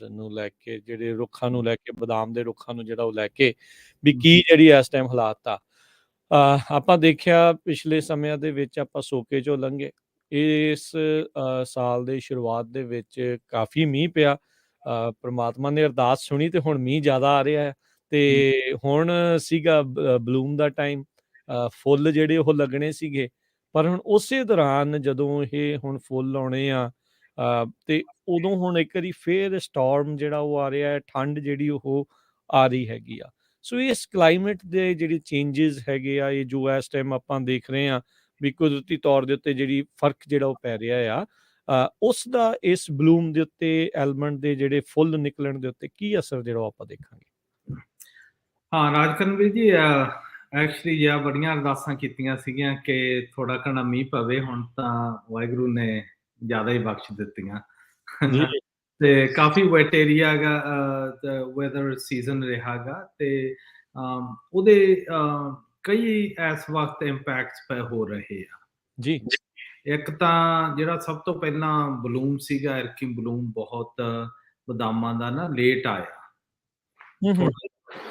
ਨੂੰ ਲੈ ਕੇ, ਜਿਹੜੇ ਰੁੱਖਾਂ ਨੂੰ ਲੈ ਕੇ, ਬਦਾਮ ਦੇ ਰੁੱਖਾਂ ਨੂੰ ਜਿਹੜਾ ਉਹ ਲੈ ਕੇ ਵੀ ਕੀ ਜਿਹੜੀ ਇਸ ਟਾਈਮ ਹਾਲਾਤ ਆ। ਆਪਾਂ ਦੇਖਿਆ ਪਿਛਲੇ ਸਮਿਆਂ ਦੇ ਵਿੱਚ ਆਪਾਂ ਸੋਕੇ 'ਚੋਂ ਲੰਘੇ। ਇਸ ਸਾਲ ਦੇ ਸ਼ੁਰੂਆਤ ਦੇ ਵਿੱਚ ਕਾਫੀ ਮੀਂਹ ਪਿਆ। ਪ੍ਰਮਾਤਮਾ ਨੇ ਅਰਦਾਸ ਸੁਣੀ ਤੇ ਹੁਣ ਮੀਂਹ ਜ਼ਿਆਦਾ ਆ ਰਿਹਾ ਹੈ ਤੇ ਹੁਣ ਸੀਗਾ ਬਲੂਮ ਦਾ ਟਾਈਮ, ਫੁੱਲ ਜਿਹੜੇ ਉਹ ਲੱਗਣੇ ਸੀਗੇ। ਪਰ ਹੁਣ ਉਸੇ ਦੌਰਾਨ ਜਦੋਂ ਇਹ ਹੁਣ ਫੁੱਲ ਆਉਣੇ ਆ ਤੇ ਉਦੋਂ ਹੁਣ ਇੱਕ ਵਾਰੀ ਫੇਰ ਸਟੋਰਮ ਜਿਹੜਾ ਉਹ ਆ ਰਿਹਾ ਹੈ, ਠੰਡ ਜਿਹੜੀ ਉਹ ਆ ਰਹੀ ਹੈਗੀ ਆ। ਸੋ ਇਸ ਕਲਾਈਮੇਟ ਦੇ ਜਿਹੜੇ ਚੇਂਜਸ ਹੈਗੇ ਆ, ਇਹ ਜੋ ਇਸ ਟਾਈਮ ਆਪਾਂ ਦੇਖ ਰਹੇ ਹਾਂ ਵੀ ਕੁਦਰਤੀ ਤੌਰ ਦੇ ਉੱਤੇ ਜਿਹੜੀ ਫਰਕ ਜਿਹੜਾ ਉਹ ਪੈ ਰਿਹਾ ਆ, ਉਸ ਦਾ ਇਸ ਬਲੂਮ ਦੇ ਉੱਤੇ, ਐਲਮੰਡ ਦੇ ਜਿਹੜੇ ਫੁੱਲ ਨਿਕਲਣ ਦੇ ਉੱਤੇ ਕੀ ਅਸਰ ਜਿਹੜਾ ਉਹ ਆਪਾਂ ਦੇਖਾਂਗੇ। ਹਾਂ ਰਾਜਕਰਨਵੀਰ ਜੀ, ਐਕਚੁਅਲੀ ਜਾਂ ਬੜੀਆਂ ਅਰਦਾਸਾਂ ਕੀਤੀਆਂ ਸੀਗੀਆਂ ਕਿ ਥੋੜਾ ਘਣਾ ਮੀਂਹ ਪਵੇ। ਹੁਣ ਤਾਂ ਵਾਹਿਗੁਰੂ ਨੇ ਜ਼ਿਆਦਾ ਹੀ ਬਖਸ਼ ਦਿੱਤੀਆਂ ਤੇ ਕਾਫੀ ਵੈਟ ਏਰੀਆ ਗਾ ਵੈਦਰ ਸੀਜ਼ਨ ਰਿਹਾਗਾ ਤੇ ਉਹਦੇ ਕਈ ਇਸ ਵਕਤ ਇੰਪੈਕਟਸ ਪੈ ਹੋ ਰਹੇ ਆ ਜੀ। ਇੱਕ ਤਾਂ ਜਿਹੜਾ ਸਭ ਤੋਂ ਪਹਿਲਾਂ ਬਲੂਮ ਸੀਗਾ, ਐਰਕੀ ਬਲੂਮ ਬਹੁਤ ਬਦਾਮਾਂ ਦਾ ਨਾ ਲੇਟ ਆਇਆ,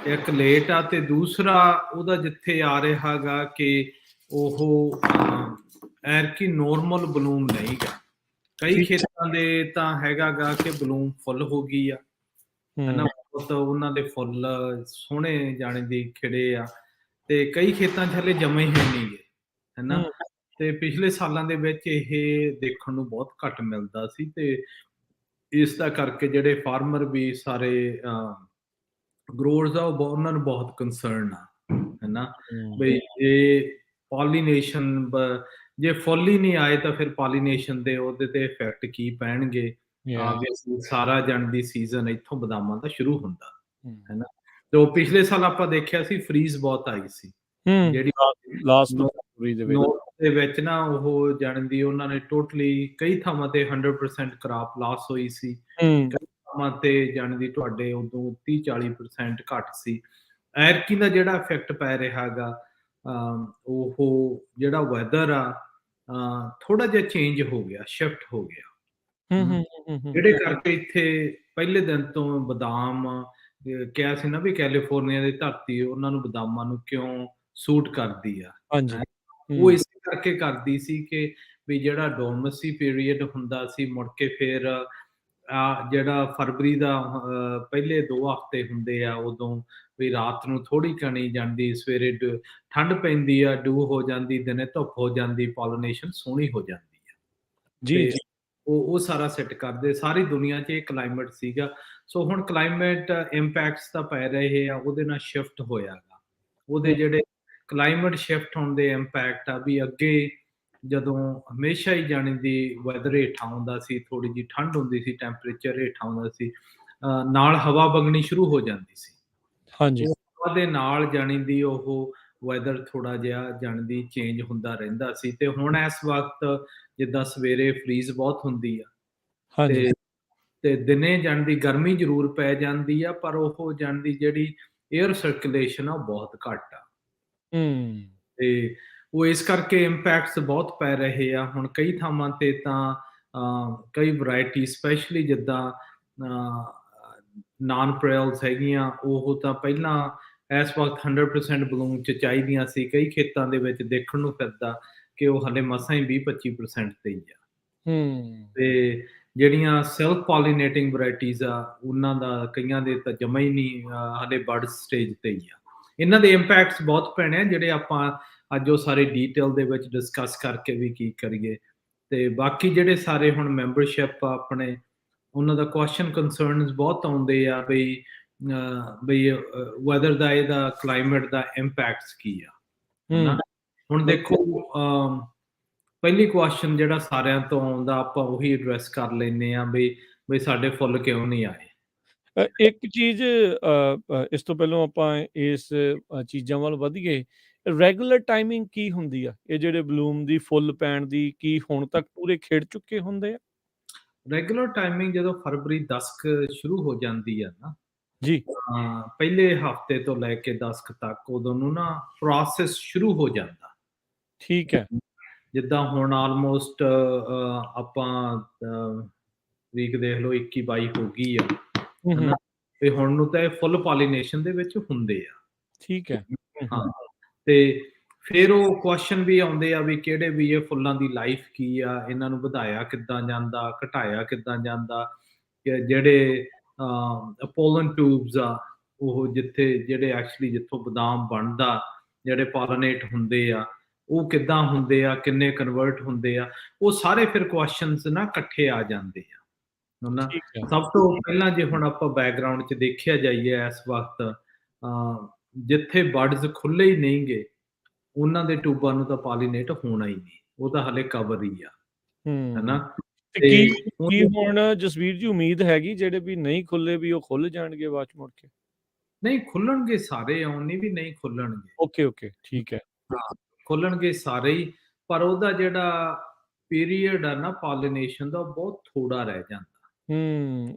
ਇੱਕ ਲੇਟ ਆ ਤੇ ਦੂਸਰਾ ਉਹਦਾ ਜਿੱਥੇ ਆ ਰਿਹਾ ਗਾ ਕਿ ਉਹ ਐਰਕੀ ਨੋਰਮਲ ਬਲੂਮ ਨਹੀਂ ਗਾ। ਕਈ ਖੇਤਾਂ ਦੇ ਤਾਂ ਹੈਗਾ ਗਾ ਕਿ ਬਲੂਮ ਫੁੱਲ ਹੋ ਗਈ ਆ, ਹਨਾ, ਬਹੁਤ ਉਹਨਾਂ ਦੇ ਫੁੱਲ ਸੋਹਣੇ ਜਾਣੇ ਦੀ ਖਿੜੇ ਆ ਤੇ ਕਈ ਖੇਤਾਂ 'ਚ ਹਲੇ ਜਮੇ ਹੀ ਨਹੀਂ ਗੇ, ਹਨਾ। ਤੇ ਪਿਛਲੇ ਸਾਲਾਂ ਦੇ ਵਿੱਚ ਇਹ ਦੇਖਣ ਨੂੰ ਬਹੁਤ ਘੱਟ ਮਿਲਦਾ ਸੀ ਤੇ ਇਸ ਦਾ ਕਰਕੇ ਜਿਹੜੇ ਫਾਰਮਰ ਵੀ ਸਾਰੇ ਗਰੋਅਰਸ ਆ ਉਹਨਾਂ ਨੂੰ ਬਹੁਤ ਕੰਸਰਨ ਆ, ਹਨਾ, ਬਈ ਇਹ ਪੋਲੀਨੇਸ਼ਨ ਜੇ ਫੁੱਲ ਹੀ ਨਹੀਂ ਆਏ ਤਾਂ ਫਿਰ ਪੋਲੀਨੇਸ਼ਨ ਦੇ ਉਹਦੇ ਤੇ ਇਫੈਕਟ ਕੀ ਪੈਣਗੇ। ਸਾਰਾ ਜਣ ਦੀ ਸੀਜ਼ਨ ਇੱਥੋਂ ਬਦਾਮਾਂ ਦਾ ਸ਼ੁਰੂ ਹੁੰਦਾ, ਹਨਾ। ਤੇ ਪਿਛਲੇ ਸਾਲ ਆਪਾਂ ਦੇਖਿਆ ਸੀ ਫਰੀਜ਼ ਬਹੁਤ ਆਈ ਸੀ, ਜਿਹੜੀ ਦੇ ਵਿੱਚ ਨਾ ਉਹ ਜਾਣ ਦੀ ਉਹਨਾਂ ਨੇ ਟੋਟਲੀ ਕਈ ਥਾਵਾਂ ਤੇ 100% ਕ੍ਰਾਪ ਲਾਸ ਹੋਈ ਸੀ, ਕਈ ਥਾਵਾਂ ਤੇ ਜਾਣ ਦੀ ਤੁਹਾਡੇ ਉਦੋਂ 30-40% ਘੱਟ ਸੀ। ਐਰਕੀ ਦਾ ਜਿਹੜਾ ਇਫੈਕਟ ਪੈ ਰਿਹਾ ਗਾ, ਉਹ ਜਿਹੜਾ ਵੈਦਰ ਆ ਥੋੜਾ ਜਿਹਾ ਚੇਂਜ ਹੋ ਗਿਆ, ਸ਼ਿਫਟ ਹੋ ਗਿਆ, ਜਿਹੜੇ ਕਰਕੇ ਇੱਥੇ ਪਹਿਲੇ ਦਿਨ ਤੋਂ ਬਦਾਮ ਕਿਹਾ ਸੀ ਨਾ ਵੀ ਕੈਲੀਫੋਰਨੀਆ ਦੀ ਧਰਤੀ ਉਹਨਾਂ ਨੂੰ ਬਦਾਮਾਂ ਨੂੰ ਕਿਉਂ ਸੂਟ ਕਰਦੀ ਆ। ਉਹ ਇਸੇ ਕਰਕੇ ਕਰਦੀ ਸੀ ਕਿ ਵੀ ਜਿਹੜਾ ਡੋਰਮੈਂਸੀ ਪੀਰੀਅਡ ਹੁੰਦਾ ਸੀ, ਮੁੜ ਕੇ ਫਿਰ ਜਿਹੜਾ ਫਰਵਰੀ ਦਾ ਪਹਿਲੇ 2 ਹਫ਼ਤੇ ਹੁੰਦੇ ਆ, ਉਦੋਂ ਵੀ ਰਾਤ ਨੂੰ ਥੋੜੀ ਕਣੀ ਜਾਂਦੀ, ਸਵੇਰੇ ਠੰਡ ਪੈਂਦੀ ਆ, ਡੂ ਹੋ ਜਾਂਦੀ, ਦਿਨੇ ਧੁੱਪ ਹੋ ਜਾਂਦੀ, ਪੋਲੀਨੇਸ਼ਨ ਸੋਹਣੀ ਹੋ ਜਾਂਦੀ ਆ ਜੀ। ਉਹ ਸਾਰਾ ਸੈੱਟ ਕਰਦੇ, ਸਾਰੀ ਦੁਨੀਆ 'ਚ ਇਹ ਕਲਾਈਮੇਟ ਸੀਗਾ। ਸੋ ਹੁਣ ਕਲਾਈਮੇਟ ਇੰਪੈਕਟਸ ਤਾਂ ਪੈ ਰਹੇ ਆ, ਉਹਦੇ ਨਾਲ ਸ਼ਿਫਟ ਹੋਇਆ ਗਾ, ਉਹਦੇ ਜਿਹੜੇ ਕਲਾਈਮੇਟ ਸ਼ਿਫਟ ਹੋਣ ਦੇ ਇੰਪੈਕਟ ਆ ਵੀ ਅੱਗੇ ਜਦੋਂ ਹਮੇਸ਼ਾ ਹੀ ਜਾਣੀ ਦੀ ਵੈਦਰ ਹੇਠਾਂ ਆਉਂਦਾ ਸੀ, ਥੋੜੀ ਜਿਹੀ ਠੰਡ ਹੁੰਦੀ ਸੀ, ਟੈਂਪਰੇਚਰ ਹੇਠਾਂ ਆਉਂਦਾ ਸੀ, ਨਾਲ ਹਵਾ ਵਗਣੀ ਸ਼ੁਰੂ ਹੋ ਜਾਂਦੀ ਸੀ। ਹਵਾ ਦੇ ਨਾਲ ਜਾਣੀ ਦੀ ਉਹ ਵੈਦਰ ਥੋੜਾ ਜਿਹਾ ਜਾਣੀ ਦੀ ਚੇਂਜ ਹੁੰਦਾ ਰਹਿੰਦਾ ਸੀ। ਤੇ ਹੁਣ ਇਸ ਵਕਤ ਜਿੱਦਾਂ ਸਵੇਰੇ ਫਰੀਜ਼ ਬਹੁਤ ਹੁੰਦੀ ਆ ਤੇ ਦਿਨੇ ਜਾਣ ਦੀ ਗਰਮੀ ਜ਼ਰੂਰ ਪੈ ਜਾਂਦੀ ਆ, ਪਰ ਉਹ ਜਾਣ ਦੀ ਜਿਹੜੀ ਏਅਰ ਸਰਕੂਲੇਸ਼ਨ ਆ ਉਹ ਬਹੁਤ ਘੱਟ ਆ ਤੇ ਉਹ ਇਸ ਕਰਕੇ ਇੰਪੈਕਟਸ ਬਹੁਤ ਪੈ ਰਹੇ ਆ। ਹੁਣ ਕਈ ਥਾਵਾਂ ਤੇ ਤਾਂ ਕਈ ਵੈਰਾਈਟੀ ਸਪੈਸ਼ਲੀ ਜਿੱਦਾਂ ਨਾਨ ਪ੍ਰੈਲਸ ਹੈਗੀਆਂ, ਉਹ ਤਾਂ ਪਹਿਲਾਂ ਇਸ ਵਕਤ 100% ਬਲੂਮ 'ਚ ਚਾਹੀਦੀਆਂ ਸੀ, ਕਈ ਖੇਤਾਂ ਦੇ ਵਿੱਚ ਦੇਖਣ ਨੂੰ ਫਿਰਦਾ ਕਿ ਉਹ ਹਲੇ ਮਸਾਂ ਹੀ 20-25% ਤੇ ਹੀ ਆ। ਤੇ ਜਿਹੜੀਆਂ ਸੈਲਫ ਪੋਲੀਨੇਟਿੰਗ ਵੈਰਾਈਟੀਜ਼ ਆ, ਉਹਨਾਂ ਦਾ ਕਈਆਂ ਦੇ ਤਾਂ ਜਮਾ ਹੀ ਨਹੀਂ, ਹਲੇ ਬਰਡ ਸਟੇਜ ਤੇ ਹੀ ਆ। ਇਹਨਾਂ ਦੇ ਇੰਪੈਕਟਸ ਬਹੁਤ ਪੈਣੇ ਆ, ਜਿਹੜੇ ਆਪਾਂ ਅੱਜ ਉਹ ਸਾਰੇ ਡੀਟੇਲ ਦੇ ਵਿੱਚ ਡਿਸਕਸ ਕਰਕੇ ਵੀ ਕੀ ਕਰੀਏ। ਤੇ ਬਾਕੀ ਜਿਹੜੇ ਸਾਰੇ ਹੁਣ ਮੈਂਬਰਸ਼ਿਪ ਆ ਆਪਣੇ, ਉਹਨਾਂ ਦਾ ਕੁਐਸਚਨ ਕੰਸਰਨਸ ਬਹੁਤ ਆਉਂਦੇ ਆ ਬਈ ਵੈਦਰ ਦਾ, ਇਹਦਾ ਕਲਾਈਮੇਟ ਦਾ ਇੰਪੈਕਟਸ ਕੀ ਆ। ਹੁਣ ਦੇਖੋ, ਪਹਿਲੀ ਕੁਐਸਚਨ ਜਿਹੜਾ ਸਾਰਿਆਂ ਤੋਂ ਆਉਂਦਾ, ਆਪਾਂ ਉਹੀ ਐਡਰੈਸ ਕਰ ਲੈਂਦੇ ਆ ਬਈ ਸਾਡੇ ਫੁੱਲ ਕਿਉਂ ਨਹੀਂ ਆਏ। ਇੱਕ ਚੀਜ਼ ਇਸ ਤੋਂ ਪਹਿਲਾਂ ਆਪਾਂ ਇਸ ਚੀਜ਼ਾਂ ਵੱਲ ਵਧੀਏ, ਰੈਗੂਲਰ ਟਾਈਮਿੰਗ ਕੀ ਹੁੰਦੀ ਆ ਇਹ ਜਿਹੜੇ ਬਲੂਮ ਦੀ ਫੁੱਲ ਪੈਣ ਦੀ? ਕੀ ਹੁਣ ਤੱਕ ਪੂਰੇ ਖਿੜ ਚੁੱਕੇ ਹੁੰਦੇ ਆ? ਰੈਗੂਲਰ ਟਾਈਮਿੰਗ ਜਦੋਂ ਫਰਵਰੀ 10 ਸ਼ੁਰੂ ਹੋ ਜਾਂਦੀ ਆ ਨਾ ਜੀ, ਪਹਿਲੇ ਹਫ਼ਤੇ ਤੋਂ ਲੈ ਕੇ 10 ਤੱਕ, ਉਦੋਂ ਨੂੰ ਨਾ ਪ੍ਰੋਸੈਸ ਸ਼ੁਰੂ ਹੋ ਜਾਂਦਾ। ਠੀਕ ਹੈ। ਜਿੱਦਾਂ ਹੁਣ ਆਲਮੋਸਟ ਆਪਾਂ ਵੀਕ ਦੇਖ ਲਓ 21-22 ਹੋ ਗਈ ਆ, ਹਨਾ। ਤੇ ਹੁਣ ਨੂੰ ਤਾਂ ਇਹ ਫੁੱਲ ਪੋਲੀਨੇਸ਼ਨ ਦੇ ਵਿੱਚ ਹੁੰਦੇ ਆ। ਠੀਕ ਹੈ। ਹਾਂ, ਤੇ ਫਿਰ ਉਹ ਕੁਐਸਚਨ ਵੀ ਆਉਂਦੇ ਆ ਵੀ ਕਿਹੜੇ ਵੀ ਇਹ ਫੁੱਲਾਂ ਦੀ ਲਾਈਫ ਕੀ ਆ, ਇਹਨਾਂ ਨੂੰ ਵਧਾਇਆ ਕਿੱਦਾਂ ਜਾਂਦਾ, ਘਟਾਇਆ ਕਿੱਦਾਂ ਜਾਂਦਾ, ਕਿ ਜਿਹੜੇ ਪੋਲਨ ਟਿਊਬਸ ਆ, ਉਹ ਜਿੱਥੇ ਜਿਹੜੇ ਐਕਚੁਅਲੀ ਜਿੱਥੋਂ ਬਦਾਮ ਬਣਦਾ, ਜਿਹੜੇ ਪੋਲੀਨੇਟ ਹੁੰਦੇ ਆ, ਉਹ ਕਿੱਦਾਂ ਹੁੰਦੇ ਆ, ਕਿੰਨੇ ਕਨਵਰਟ ਹੁੰਦੇ ਆ, ਉਹ ਸਾਰੇ ਫਿਰ ਕੁਐਸਚਨਸ ਨਾ ਇਕੱਠੇ ਆ ਜਾਂਦੇ ਆ ਹਨਾ। ਠੀਕ ਹੈ। ਸਭ ਤੋਂ ਪਹਿਲਾਂ ਜੇ ਹੁਣ ਆਪਾਂ ਬੈਕਗਰਾਉਂਡ 'ਚ ਦੇਖਿਆ ਜਾਈਏ ਇਸ ਵਕਤ, ਜਿੱਥੇ ਬਰਡਸ ਖੁੱਲੇ ਹੀ ਨਹੀਂ ਗੇ, ਉਹਨਾਂ ਦੇ ਟਿਊਬਾਂ ਨੂੰ ਤਾਂ ਪੋਲੀਨੇਟ ਹੋਣਾ ਹੀ ਨਹੀਂ, ਉਹ ਤਾਂ ਹਲੇ ਕਵਰ ਹੀ ਆ ਹਨਾ। ਤੇ ਤੇ ਕੀ ਹੁਣ ਜਸਵੀਰ ਜੀ ਉਮੀਦ ਹੈਗੀ ਜਿਹੜੇ ਵੀ ਨਹੀਂ ਖੁੱਲੇ ਵੀ ਉਹ ਖੁੱਲ ਜਾਣਗੇ ਬਾਅਦ ਚ ਮੁੜ ਕੇ? ਨਹੀਂ ਖੁੱਲਣਗੇ ਸਾਰੇ, ਆਉਣ ਨਹੀਂ ਵੀ ਨਹੀਂ ਖੁੱਲਣਗੇ। ਓਕੇ ਠੀਕ ਹੈ। ਹਾਂ, ਖੁੱਲਣਗੇ ਸਾਰੇ ਹੀ, ਪਰ ਉਹਦਾ ਜਿਹੜਾ ਪੀਰੀਅਡ ਆ ਨਾ ਪੋਲੀਨੇਸ਼ਨ ਦਾ, ਉਹ ਬਹੁਤ ਥੋੜਾ ਰਹਿ ਜਾਂਦਾ।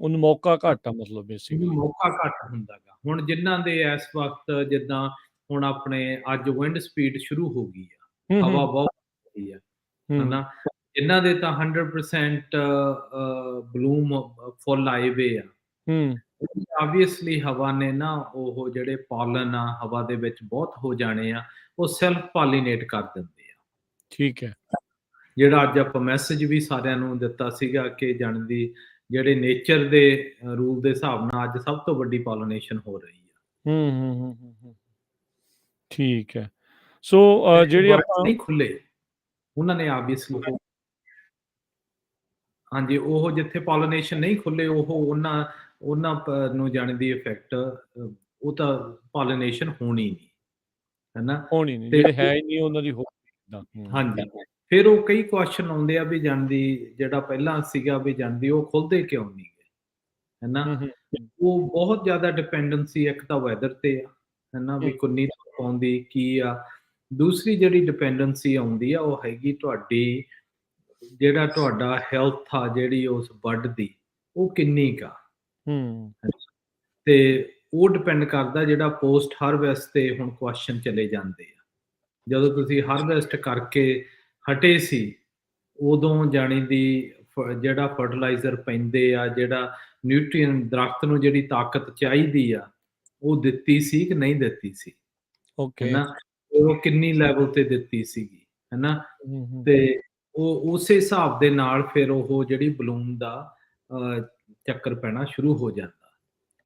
ਉਹਨੂੰ ਮੌਕਾ ਘੱਟ ਆ ਮਤਲਬ ਬੇਸਿਕਲੀ। ਮੌਕਾ ਘੱਟ ਹੁੰਦਾ ਗਾ। ਹੁਣ ਜਿਨ੍ਹਾਂ ਦੇ ਇਸ ਵਕਤ ਜਿੱਦਾਂ ਹੁਣ ਆਪਣੇ ਅੱਜ ਵਿੰਡ ਸਪੀਡ ਸ਼ੁਰੂ ਹੋ ਗਈ ਆ, ਹਵਾ ਬਹੁਤ ਵਧੀ ਆ ਹਨਾ, ਜਿਨ੍ਹਾਂ ਦੇ ਤਾਂ 100% ਬਲੂਮ ਫੁੱਲ ਆਏ ਵੇ ਆ, ਆਬਵੀਅਸਲੀ ਹਵਾ ਨੇ ਨਾ ਉਹ ਜਿਹੜੇ ਪੋਲਨ ਆ ਹਵਾ ਦੇ ਵਿੱਚ ਬਹੁਤ ਹੋ ਜਾਣੇ ਆ, ਉਹ ਸੈਲਫ ਪੋਲੀਨੇਟ ਕਰ ਦਿੰਦੇ ਆ। ਠੀਕ ਹੈ। ਜਿਹੜਾ ਅੱਜ ਆਪਾਂ ਮੈਸੇਜ ਵੀ ਸਾਰਿਆਂ ਨੂੰ ਦਿੱਤਾ ਸੀਗਾ ਕਿ ਜਾਣਦੀ ਜਿਹੜੇ ਨੇਚਰ ਦੇ ਰੂਲ ਦੇ ਹਿਸਾਬ ਨਾਲ ਅੱਜ ਸਭ ਤੋਂ ਵੱਡੀ ਪੋਲੀਨੇਸ਼ਨ ਹੋ ਰਹੀ ਆ। ਠੀਕ ਹੈ। ਸੋ ਜਿਹੜੀ ਆਪਾਂ ਨਹੀਂ ਖੁੱਲੇ, ਉਹਨਾਂ ਨੇ ਆਬਵੀਅਸਲੀ ਹਾਂਜੀ, ਉਹ ਜਿੱਥੇ ਪੋਲੀਨੇਸ਼ਨ ਨਹੀਂ ਖੁੱਲੇ, ਉਹ ਉਹਨਾਂ ਨੂੰ ਜਾਣਦੀ ਇਫੈਕਟ, ਉਹ ਤਾਂ ਪੋਲੀਨੇਸ਼ਨ ਹੋਣੀ ਨਹੀਂ ਹੈਨਾ। ਹੋਣੀ ਨਹੀਂ, ਜਿਹੜੇ ਹੈ ਹੀ ਨਹੀਂ ਉਹਨਾਂ ਦੀ ਹੋ। ਹਾਂਜੀ, ਫਿਰ ਉਹ ਕਈ ਕੁਐਸਚਨ ਆਉਂਦੇ ਆ ਵੀ ਜਾਣਦੀ ਜਿਹੜਾ ਪਹਿਲਾਂ ਸੀਗਾ ਵੀ ਜਾਣਦੀ ਉਹ ਖੁੱਲਦੇ ਕਿਉਂ ਨਹੀਂ ਗਏ ਹੈਨਾ। ਉਹ ਬਹੁਤ ਜ਼ਿਆਦਾ ਡਿਪੈਂਡੈਂਸੀ ਇੱਕ ਤਾਂ ਵੈਦਰ ਤੇ ਆ ਹੈਨਾ, ਵੀ ਕਿੰਨੀ ਧੁੱਪ ਆਉਂਦੀ ਕੀ ਆ। ਦੂਸਰੀ ਜਿਹੜੀ ਡਿਪੈਂਡੈਂਸੀ ਆਉਂਦੀ ਆ ਉਹ ਹੈਗੀ ਤੁਹਾਡੀ, ਜਿਹੜਾ ਤੁਹਾਡਾ ਹੈਲਥ ਆ ਜਿਹੜੀ ਉਸ ਬਰਡ ਦੀ, ਉਹ ਕਿੰਨੀ ਕਾ ਤੇ ਉਹ ਡਿਪੈਂਡ ਕਰਦਾ ਜਿਹੜਾ ਪੋਸਟ ਹਾਰਵੈਸਟ ਤੇ ਹੁਣ ਕੁਐਸਚਨ ਚਲੇ ਜਾਂਦੇ ਆ। ਜਦੋਂ ਤੁਸੀਂ ਹਾਰਵੈਸਟ ਕਰਕੇ ਹਟੇ ਸੀ, ਉਦੋਂ ਜਾਣੀ ਦੀ ਜਿਹੜਾ ਫਰਟੀਲਾਈਜ਼ਰ ਪੈਂਦੇ ਆ, ਜਿਹੜਾ ਨਿਊਟ੍ਰੀਐਂਟ ਦਰਖਤ ਨੂੰ ਜਿਹੜੀ ਤਾਕਤ ਚਾਹੀਦੀ ਆ, ਉਹ ਦਿੱਤੀ ਸੀ ਕਿ ਨਹੀਂ ਦਿੱਤੀ ਸੀ ਹੈਨਾ, ਉਹ ਕਿੰਨੀ ਲੈਵਲ ਤੇ ਦਿੱਤੀ ਸੀਗੀ ਹੈਨਾ। ਤੇ ਉਹ ਉਸੇ ਹਿਸਾਬ ਦੇ ਨਾਲ ਫਿਰ ਉਹ ਜਿਹੜੀ ਬਲੂਮ ਦਾ ਚੱਕਰ ਪੈਣਾ ਸ਼ੁਰੂ ਹੋ ਜਾਂਦਾ।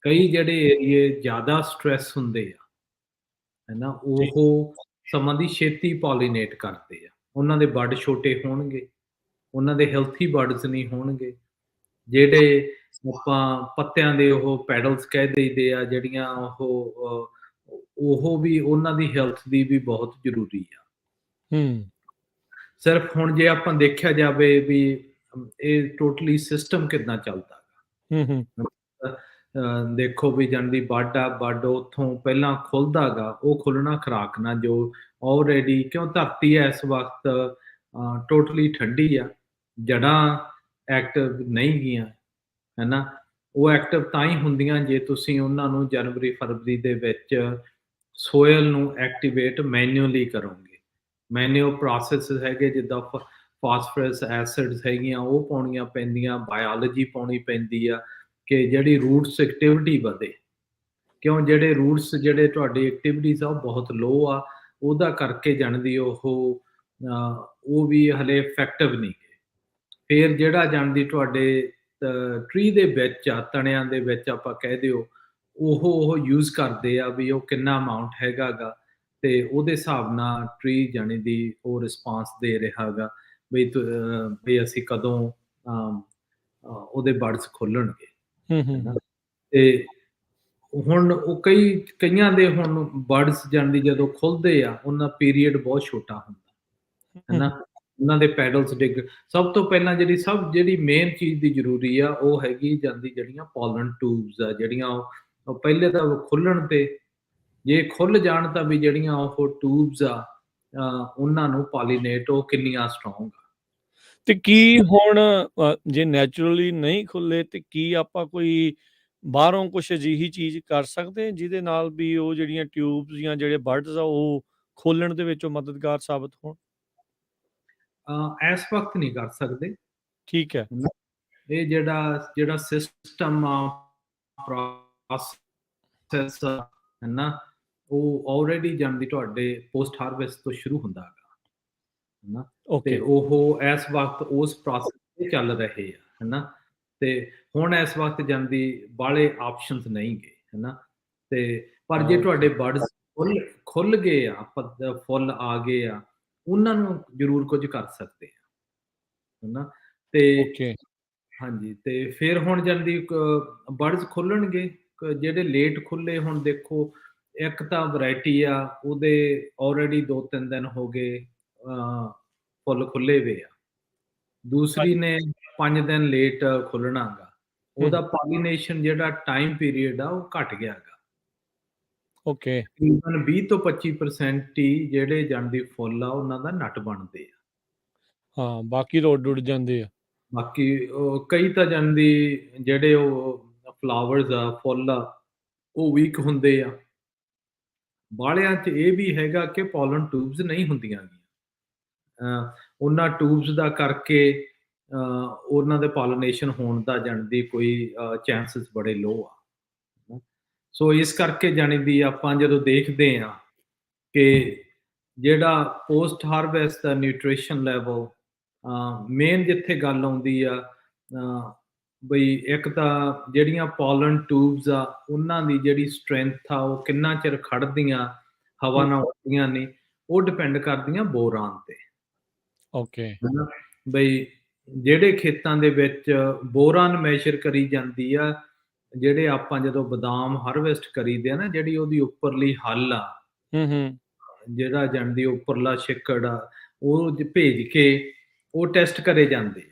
ਕਈ ਜਿਹੜੇ ਏਰੀਏ ਜ਼ਿਆਦਾ ਸਟ੍ਰੈਸ ਹੁੰਦੇ ਆ ਹੈਨਾ, ਉਹ ਸਮਾਂ ਦੀ ਛੇਤੀ ਪੋਲੀਨੇਟ ਕਰਦੇ ਆ, ਉਹਨਾਂ ਦੇ ਬਰਡ ਛੋਟੇ ਹੋਣਗੇ, ਉਹਨਾਂ ਦੇ ਹੈਲਥੀ ਬਰਡਸ ਨਹੀਂ ਹੋਣਗੇ। ਜਿਹੜੇ ਆਪਾਂ ਪੱਤਿਆਂ ਦੇ ਉਹ ਪੈਡਲਸ ਕਹਿ ਦਈਦੇ ਆ, ਜਿਹੜੀਆਂ ਉਹ ਵੀ ਉਹਨਾਂ ਦੀ ਹੈਲਥ ਦੀ ਵੀ ਬਹੁਤ ਜ਼ਰੂਰੀ ਆ। ਸਿਰਫ ਹੁਣ ਜੇ ਆਪਾਂ ਦੇਖਿਆ ਜਾਵੇ ਵੀ ਇਹ ਟੋਟਲੀ ਸਿਸਟਮ ਕਿੱਦਾਂ ਚੱਲਦਾ ਦੇਖੋ ਵੀ ਜਾਣਦੀ ਬਰਡ ਆ, ਬਰਡ ਉੱਥੋਂ ਪਹਿਲਾਂ ਖੁੱਲਦਾ ਗਾ, ਉਹ ਖੁੱਲਣਾ ਖੁਰਾਕ ਨਾਲ ਜੋ ਆਲਰੇਡੀ, ਕਿਉਂ ਧਰਤੀ ਹੈ ਇਸ ਵਕਤ ਟੋਟਲੀ ਠੰਡੀ ਆ, ਜੜ੍ਹਾਂ ਐਕਟਿਵ ਨਹੀਂ ਗਈਆਂ ਹੈਨਾ। ਉਹ ਐਕਟਿਵ ਤਾਂ ਹੀ ਹੁੰਦੀਆਂ ਜੇ ਤੁਸੀਂ ਉਹਨਾਂ ਨੂੰ ਜਨਵਰੀ ਫਰਵਰੀ ਦੇ ਵਿੱਚ ਸੋਇਲ ਨੂੰ ਐਕਟੀਵੇਟ ਮੈਨੂਅਲੀ ਕਰੋਗੇ। ਮੈਨੂਅਲ ਪ੍ਰੋਸੈਸ ਹੈਗੇ, ਜਿੱਦਾਂ ਫਾਸਫਰਸ ਐਸਿਡਸ ਹੈਗੀਆਂ ਉਹ ਪਾਉਣੀਆਂ ਪੈਂਦੀਆਂ, ਬਾਇਓਲੋਜੀ ਪਾਉਣੀ ਪੈਂਦੀ ਆ ਕਿ ਜਿਹੜੀ ਰੂਟਸ ਐਕਟੀਵਿਟੀ ਵਧੇ, ਕਿਉਂ ਜਿਹੜੇ ਰੂਟਸ ਜਿਹੜੇ ਤੁਹਾਡੀ ਐਕਟੀਵਿਟੀਜ਼ ਆ ਉਹ ਬਹੁਤ ਲੋ ਆ, ਉਹਦਾ ਕਰਕੇ ਜਾਣਦੀ ਉਹ ਵੀ ਹਲੇ ਇਫੈਕਟਿਵ ਨਹੀਂ ਗੇ। ਫਿਰ ਜਿਹੜਾ ਜਾਣਦੀ ਤੁਹਾਡੇ ਟਰੀ ਦੇ ਵਿੱਚ ਆ, ਤਣਿਆਂ ਦੇ ਵਿੱਚ ਆਪਾਂ ਕਹਿ ਦਿਓ, ਉਹ ਯੂਜ਼ ਕਰਦੇ ਆ ਵੀ ਉਹ ਕਿੰਨਾ ਅਮਾਊਂਟ ਹੈਗਾ ਗਾ, ਤੇ ਉਹਦੇ ਹਿਸਾਬ ਨਾਲ ਟਰੀ ਜਾਣੀ ਦੀ ਉਹ ਰਿਸਪਾਂਸ ਦੇ ਰਿਹਾ ਗਾ ਵੀ ਅਸੀਂ ਕਦੋਂ ਉਹਦੇ ਬਰਡਸ ਖੋਲਣਗੇ। ਤੇ ਹੁਣ ਉਹ ਕਈਆਂ ਦੇ ਹੁਣ ਬਰਡਸ ਜਾਣਦੀ ਜਦੋਂ ਖੁੱਲਦੇ ਆ, ਉਹਨਾਂ ਪੀਰੀਅਡ ਬਹੁਤ ਛੋਟਾ ਹੁੰਦਾ ਹੈਨਾ, ਉਹਨਾਂ ਦੇ ਪੈਡਲਸ ਡਿੱਗ। ਸਭ ਤੋਂ ਪਹਿਲਾਂ ਜਿਹੜੀ ਮੇਨ ਚੀਜ਼ ਦੀ ਜ਼ਰੂਰੀ ਆ ਉਹ ਹੈਗੀ ਜਾਂਦੀ ਜਿਹੜੀਆਂ ਪੋਲਨ ਟਿਊਬਸ ਆ, ਜਿਹੜੀਆਂ ਉਹ ਪਹਿਲੇ ਤਾਂ ਖੁੱਲਣ ਤੇ ਜੇ ਖੁੱਲ ਜਾਣ ਤਾਂ ਵੀ ਜਿਹੜੀਆਂ ਉਹ ਟਿਊਬਸ ਆ ਉਹਨਾਂ ਨੂੰ ਪੋਲੀਨੇਟ ਉਹ ਕਿੰਨੀਆਂ ਸਟਰੋਂਗ ਆ। ਤੇ ਕੀ ਹੁਣ ਜੇ ਨੈਚੁਰਲੀ ਨਹੀਂ ਖੁੱਲੇ ਤੇ ਕੀ ਆਪਾਂ ਕੋਈ ਬਾਹਰੋਂ ਕੁਝ ਅਜਿਹੀ ਚੀਜ਼ ਕਰ ਸਕਦੇ ਜਿਹਦੇ ਨਾਲ ਵੀ ਉਹ ਜਿਹੜੀਆਂ ਟਿਊਬਸ ਜਾਂ ਜਿਹੜੇ ਬਰਡਸ ਆ ਉਹ ਖੋਲਣ ਦੇ ਵਿੱਚ ਮਦਦਗਾਰ ਸਾਬਤ ਹੋਣ? ਇਸ ਵਕਤ ਨਹੀਂ ਕਰ ਸਕਦੇ। ਠੀਕ ਹੈ। ਇਹ ਜਿਹੜਾ ਸਿਸਟਮ ਆ ਪ੍ਰੋਸੈਸ ਹੈ ਨਾ, ਉਹ ਆਲਰੇਡੀ ਜਾਣਦੀ ਤੁਹਾਡੇ ਪੋਸਟ ਹਾਰਵੈਸਟ ਤੋਂ ਸ਼ੁਰੂ ਹੁੰਦਾ ਹੈਗਾ, ਹੈ ਨਾ। ਤੇ ਓਕੇ। ਉਹ ਇਸ ਵਕਤ ਉਸ ਪ੍ਰੋਸੈਸ ਤੇ ਚੱਲ ਰਹੇ ਆ, ਹੈ ਨਾ। ਤੇ ਹੁਣ ਇਸ ਵਕਤ ਜਾਂਦੀ ਬਾਹਲੇ ਆਪਸ਼ਨਸ ਨਹੀਂ ਗੇ, ਹੈ ਨਾ। ਤੇ ਪਰ ਜੇ ਤੁਹਾਡੇ ਓਕੇ। ਬਡਸ ਖੁੱਲ ਗਏ ਆ, ਫੁੱਲ ਆ ਗਏ ਆ, ਉਹਨਾਂ ਨੂੰ ਜ਼ਰੂਰ ਕੁਝ ਕਰ ਸਕਦੇ ਆ, ਹੈ ਨਾ। ਤੇ ਓਕੇ। ਹਾਂਜੀ, ਤੇ ਫਿਰ ਹੁਣ ਜਾਂਦੀ ਬਡਸ ਖੁੱਲਣਗੇ, ਜਿਹੜੇ ਲੇਟ ਖੁੱਲੇ ਹੁਣ ਦੇਖੋ, ਇੱਕ ਤਾਂ ਵੈਰਾਈਟੀ ਆ ਉਹਦੇ ਆਲਰੇਡੀ 2-3 ਦਿਨ ਹੋ ਗਏ ਫੁੱਲ ਖੁੱਲੇ ਵੇ ਆ। ਦੂਸਰੀ ਹਾਂਜੀ। ਨੇ 5 ਦਿਨ ਲੇਟ ਖੁੱਲਣਾ ਗਾ। ਹੂੰ, ਉਹਦਾ ਪੋਲੀਨੇਸ਼ਨ ਜਿਹੜਾ ਟਾਈਮ ਪੀਰੀਅਡ ਆ ਉਹ ਘਟ ਗਿਆ ਗਾ। ਓਕੇ। ਤਕਰੀਬਨ 20 ਤੋਂ 25% ਹੀ ਜਿਹੜੇ ਜਾਂਦੀ ਫੁੱਲ ਆ ਉਹਨਾਂ ਦਾ ਨਟ ਬਣਦੇ ਆ। ਹਾਂ, ਬਾਕੀ ਤਾਂ ਉੱਡ ਜਾਂਦੇ ਆ। ਬਾਕੀ ਕਈ ਤਾਂ ਜਾਂਦੀ ਜਿਹੜੇ ਉਹ ਫਲਾਵਰਸ ਆ, ਫੁੱਲ ਆ, ਉਹ ਵੀਕ ਹੁੰਦੇ ਆ। ਬਾਹਲਿਆਂ 'ਚ ਇਹ ਵੀ ਹੈਗਾ ਕਿ ਪੋਲਨ ਟਿਊਬਸ ਨਹੀਂ ਹੁੰਦੀਆਂ ਗੀਆਂ। ਉਹਨਾਂ ਟਿਊਬਸ ਦਾ ਕਰਕੇ ਉਹਨਾਂ ਦੇ ਪੋਲੀਨੇਸ਼ਨ ਹੋਣ ਦਾ ਜਾਣੀ ਕੋਈ ਚਾਂਸਿਸ ਬੜੇ ਲੋ ਆ। ਸੋ ਇਸ ਕਰਕੇ ਜਾਣੀ ਦੀ ਆਪਾਂ ਜਦੋਂ ਦੇਖਦੇ ਹਾਂ ਕਿ ਜਿਹੜਾ ਪੋਸਟ ਹਾਰਵੈਸਟ ਦਾ ਨਿਊਟ੍ਰੀਸ਼ਨ ਲੈਵਲ, ਮੇਨ ਜਿੱਥੇ ਗੱਲ ਆਉਂਦੀ ਆ, ਬਈ ਇੱਕ ਤਾਂ ਜਿਹੜੀਆਂ ਪੋਲਨ ਟਿਊਬਸ ਆ ਉਹਨਾਂ ਦੀ ਜਿਹੜੀ ਸਟਰੈਂਥ ਆ ਉਹ ਕਿੰਨਾ ਚਿਰ ਖੜਦੀਆਂ, ਹਵਾ ਹੂੰ, ਨਾਲ ਉੱਡਦੀਆਂ ਨਹੀਂ, ਉਹ ਡਿਪੈਂਡ ਕਰਦੀਆਂ ਬੋਰਾਨ ਤੇ, ਓਕੇ। ਹੈ ਨਾ। ਬਈ ਜਿਹੜੇ ਖੇਤਾਂ ਦੇ ਵਿੱਚ ਬੋਰਾਨ ਮੈਜ਼ਰ ਕਰੀ ਜਾਂਦੀ ਆ, ਜਿਹੜੇ ਆਪਾਂ ਜਦੋਂ ਬਦਾਮ ਹਾਰਵੈਸਟ ਕਰੀਦੇ ਆ ਨਾ, ਜਿਹੜੀ ਉਹਦੀ ਉੱਪਰਲੀ ਹੱਲ ਆ, ਹੂੰ। ਜਿਹੜਾ ਜਾਂਦੀ ਉੱਪਰਲਾ ਛਿੱਕੜ ਆ, ਉਹ ਭੇਜ ਕੇ ਉਹ ਟੈਸਟ ਕਰੇ ਜਾਂਦੇ ਆ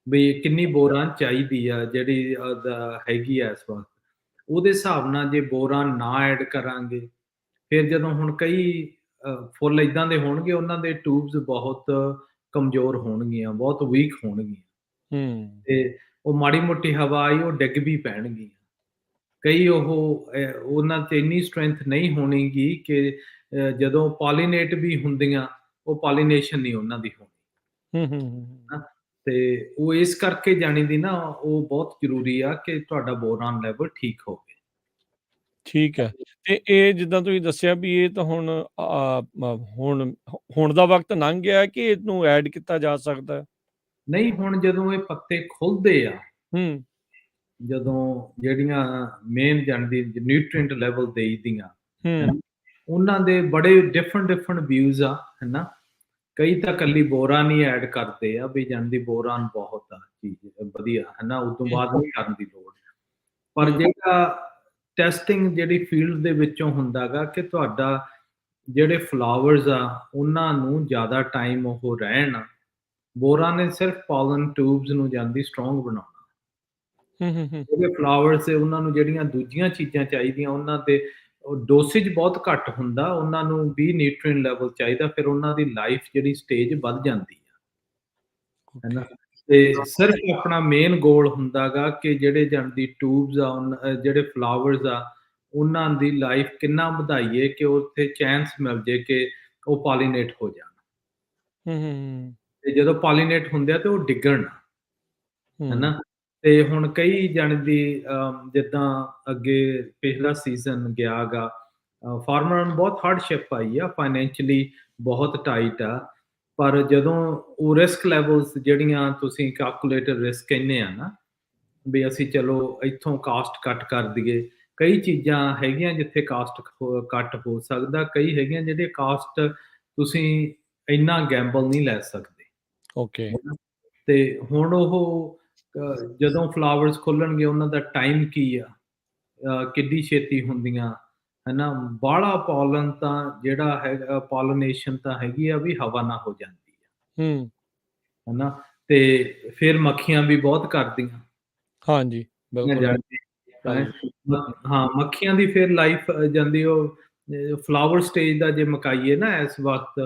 ਵੀ ਕਿੰਨੀ ਬੋਰਾਨ ਚਾਹੀਦੀ ਆ, ਜਿਹੜੀ ਹੈਗੀ ਆ ਇਸ ਵਕਤ। ਉਹਦੇ ਹਿਸਾਬ ਨਾਲ ਜੇ ਬੋਰਾਨ ਨਾ ਐਡ ਕਰਾਂਗੇ, ਫਿਰ ਜਦੋਂ ਹੁਣ ਕਈ ਫੁੱਲ ਇਦਾਂ ਦੇ ਹੋਣਗੇ, ਉਹਨਾਂ ਦੇ ਟਿਊਬਸ ਬਹੁਤ ਕਮਜ਼ੋਰ ਹੋਣਗੀਆਂ, ਬਹੁਤ ਵੀਕ ਹੋਣਗੀਆਂ, ਹੂੰ, ਤੇ ਉਹ ਮਾੜੀ ਮੋਟੀ ਹਵਾ ਆਈ ਉਹ ਡਿੱਗ ਵੀ ਪੈਣਗੀਆਂ। ਕਈ ਉਹਨਾਂ 'ਚ ਇੰਨੀ ਸਟਰੈਂਥ ਨਹੀਂ ਹੋਣੀਗੀ ਕਿ ਜਦੋਂ ਪੋਲੀਨੇਟ ਵੀ ਹੁੰਦੀਆਂ, ਉਹ ਪੋਲੀਨੇਸ਼ਨ ਨਹੀਂ ਉਹਨਾਂ ਦੀ ਹੋਣੀ, ਹੂੰ। ਹੈ ਨਾ। ਤੇ ਉਹ ਇਸ ਕਰਕੇ ਜਾਣੀ ਦੀ ਨਾ, ਉਹ ਬਹੁਤ ਜ਼ਰੂਰੀ ਆ ਕਿ ਤੁਹਾਡਾ ਬੋਰਾਨ ਲੈਵਲ ਠੀਕ ਹੋਵੇ। ਠੀਕ ਹੈ। ਤੇ ਇਹ ਜਿੱਦਾਂ ਤੁਸੀਂ ਦੱਸਿਆ ਵੀ ਇਹ ਤਾਂ ਹੁਣ ਹੁਣ ਦਾ ਵਕਤ ਲੰਘ ਗਿਆ ਕਿ ਇਹਨੂੰ ਐਡ ਕੀਤਾ ਜਾ ਸਕਦਾ? ਨਹੀਂ, ਹੁਣ ਜਦੋਂ ਇਹ ਪੱਤੇ ਖੁੱਲਦੇ ਆ, ਹੂੰ, ਜਦੋਂ ਜਿਹੜੀਆਂ ਮੇਨ ਜਾਣਦੀ ਨਿਊਟ੍ਰੀਐਂਟ ਲੈਵਲ ਦੇਈਦੀਆਂ, ਹੈ ਹੂੰ, ਨਾ, ਉਹਨਾਂ ਦੇ ਬੜੇ ਡਿਫਰੈਂਟ ਵਿਊਜ਼ ਆ, ਹੈ ਨਾ। ਕਈ ਤਾਂ ਕੱਲੀ ਬੋਰਾਨ ਹੀ ਐਡ ਕਰਦੇ ਆ ਵੀ ਜਾਣਦੀ ਬੋਰਾਨ ਬਹੁਤ ਆ ਚੀਜ਼ ਵਧੀਆ, ਹੈ ਨਾ, ਉਸ ਤੋਂ ਹੂੰ, ਬਾਅਦ ਨਹੀਂ ਕਰਨ ਦੀ ਲੋੜ। ਪਰ ਹੂੰ, ਜਿਹੜਾ ਟੈਸਟਿੰਗ ਜਿਹੜੀ ਫੀਲਡ ਦੇ ਵਿੱਚੋਂ ਹੁੰਦਾ ਗਾ ਕਿ ਤੁਹਾਡਾ ਜਿਹੜੇ ਫਲਾਵਰਸ ਆ ਉਹਨਾਂ ਨੂੰ ਜ਼ਿਆਦਾ ਟਾਈਮ ਉਹ ਰਹਿਣ, ਬੋਰਾਨ ਨੇ ਸਿਰਫ ਪੋਲਨ ਟਿਊਬਸ ਨੂੰ ਜਾਂਦੀ ਸਟਰੋਂਗ ਬਣਾਉਣਾ। ਹੂੰ। ਜਿਹੜੇ ਫਲਾਵਰਸ ਉਹਨਾਂ ਨੂੰ ਜਿਹੜੀਆਂ ਦੂਜੀਆਂ ਚੀਜ਼ਾਂ ਚਾਹੀਦੀਆਂ, ਉਹਨਾਂ ਦੇ ਡੋਸੇਜ ਬਹੁਤ ਘੱਟ ਹੁੰਦਾ, ਉਹਨਾਂ ਨੂੰ ਵੀ ਨਿਊਟ੍ਰੀਐਂਟ ਲੈਵਲ ਚਾਹੀਦਾ, ਫਿਰ ਉਹਨਾਂ ਦੀ ਲਾਈਫ ਜਿਹੜੀ ਸਟੇਜ ਵੱਧ ਜਾਂਦੀ ਹੈ ਨਾ। ਓਕੇ। ਤੇ ਸਿਰਫ ਆਪਣਾ ਮੇਨ ਗੋਲ ਹੁੰਦਾ ਗਾ ਕਿ ਜਿਹੜੇ ਜਾਂਦੀ ਟਿਊਬਸ ਆ, ਜਿਹੜੇ ਫਲਾਵਰਸ ਆ, ਉਹਨਾਂ ਦੀ ਲਾਈਫ ਕਿੰਨਾ ਵਧਾਈਏ ਕਿ ਉੱਥੇ ਚਾਂਸ ਮਿਲ ਜੇ ਕਿ ਉਹ ਪੋਲੀਨੇਟ ਹੋ ਜਾਣ, ਹੂੰ। ਤੇ ਜਦੋਂ ਪੋਲੀਨੇਟ ਹੁੰਦੇ ਆ ਤੇ ਉਹ ਡਿੱਗਣ ਨਾ, ਹੈ ਹੂੰ, ਨਾ। ਤੇ ਹੁਣ ਕਈ ਜਾਣਦੀ ਜਿੱਦਾਂ ਅੱਗੇ ਪਿਛਲਾ ਸੀਜ਼ਨ ਗਿਆ ਗਾ, ਫਾਰਮਰਾਂ ਨੂੰ ਬਹੁਤ ਹਾਰਡਸ਼ਿਪ ਆਈ ਆ, ਫਾਈਨੈਂਸ਼ੀਅਲੀ ਬਹੁਤ ਟਾਈਟ ਆ। ਪਰ ਜਦੋਂ ਉਹ ਰਿਸਕ ਲੈਵਲਸ ਜਿਹੜੀਆਂ ਤੁਸੀਂ ਕੈਲਕੂਲੇਟਡ ਰਿਸਕ ਕਹਿੰਦੇ ਆ ਨਾ, ਵੀ ਅਸੀਂ ਚਲੋ ਇੱਥੋਂ ਕਾਸਟ ਕੱਟ ਕਰ ਦਈਏ। ਕਈ ਚੀਜ਼ਾਂ ਹੈਗੀਆਂ ਜਿੱਥੇ ਕਾਸਟ ਕੱਟ ਹੋ ਸਕਦਾ, ਕਈ ਹੈਗੀਆਂ ਜਿਹੜੇ ਕਾਸਟ ਤੁਸੀਂ ਇੰਨਾ ਗੈਂਬਲ ਨਹੀਂ ਲੈ ਸਕਦੇ। ਓਕੇ। ਤੇ ਹੁਣ ਉਹ ਜਦੋਂ ਫਲਾਵਰਸ ਖੁੱਲਣਗੇ ਉਹਨਾਂ ਦਾ ਟਾਈਮ ਕੀ ਆ, ਕਿੱਡੀ ਛੇਤੀ ਹੁੰਦੀਆਂ, ਹੈ ਨਾ। ਬਾਹਲਾ ਪੋਲਨ ਤਾਂ ਜਿਹੜਾ ਹੈਗਾ ਪੋਲੀਨੇਸ਼ਨ ਤਾਂ ਹੈਗੀ ਆ ਵੀ ਹਵਾ ਨਾਲ ਹੋ ਜਾਂਦੀ ਹੂੰ, ਹੈ ਨਾ। ਤੇ ਫਿਰ ਮੱਖੀਆਂ ਵੀ ਬਹੁਤ ਕਰਦੀਆਂ ਹਾਂਜੀ, ਬਿਲਕੁਲ। ਜਾਂਦੀ ਹੈ। ਹਾਂਜੀ। ਹਾਂ, ਮੱਖੀਆਂ ਦੀ ਫਿਰ ਲਾਈਫ ਜਾਂਦੀ ਉਹ ਫਲਾਵਰ ਸਟੇਜ ਦਾ ਜੇ ਮਕਾਈਏ ਨਾ ਇਸ ਵਕਤ,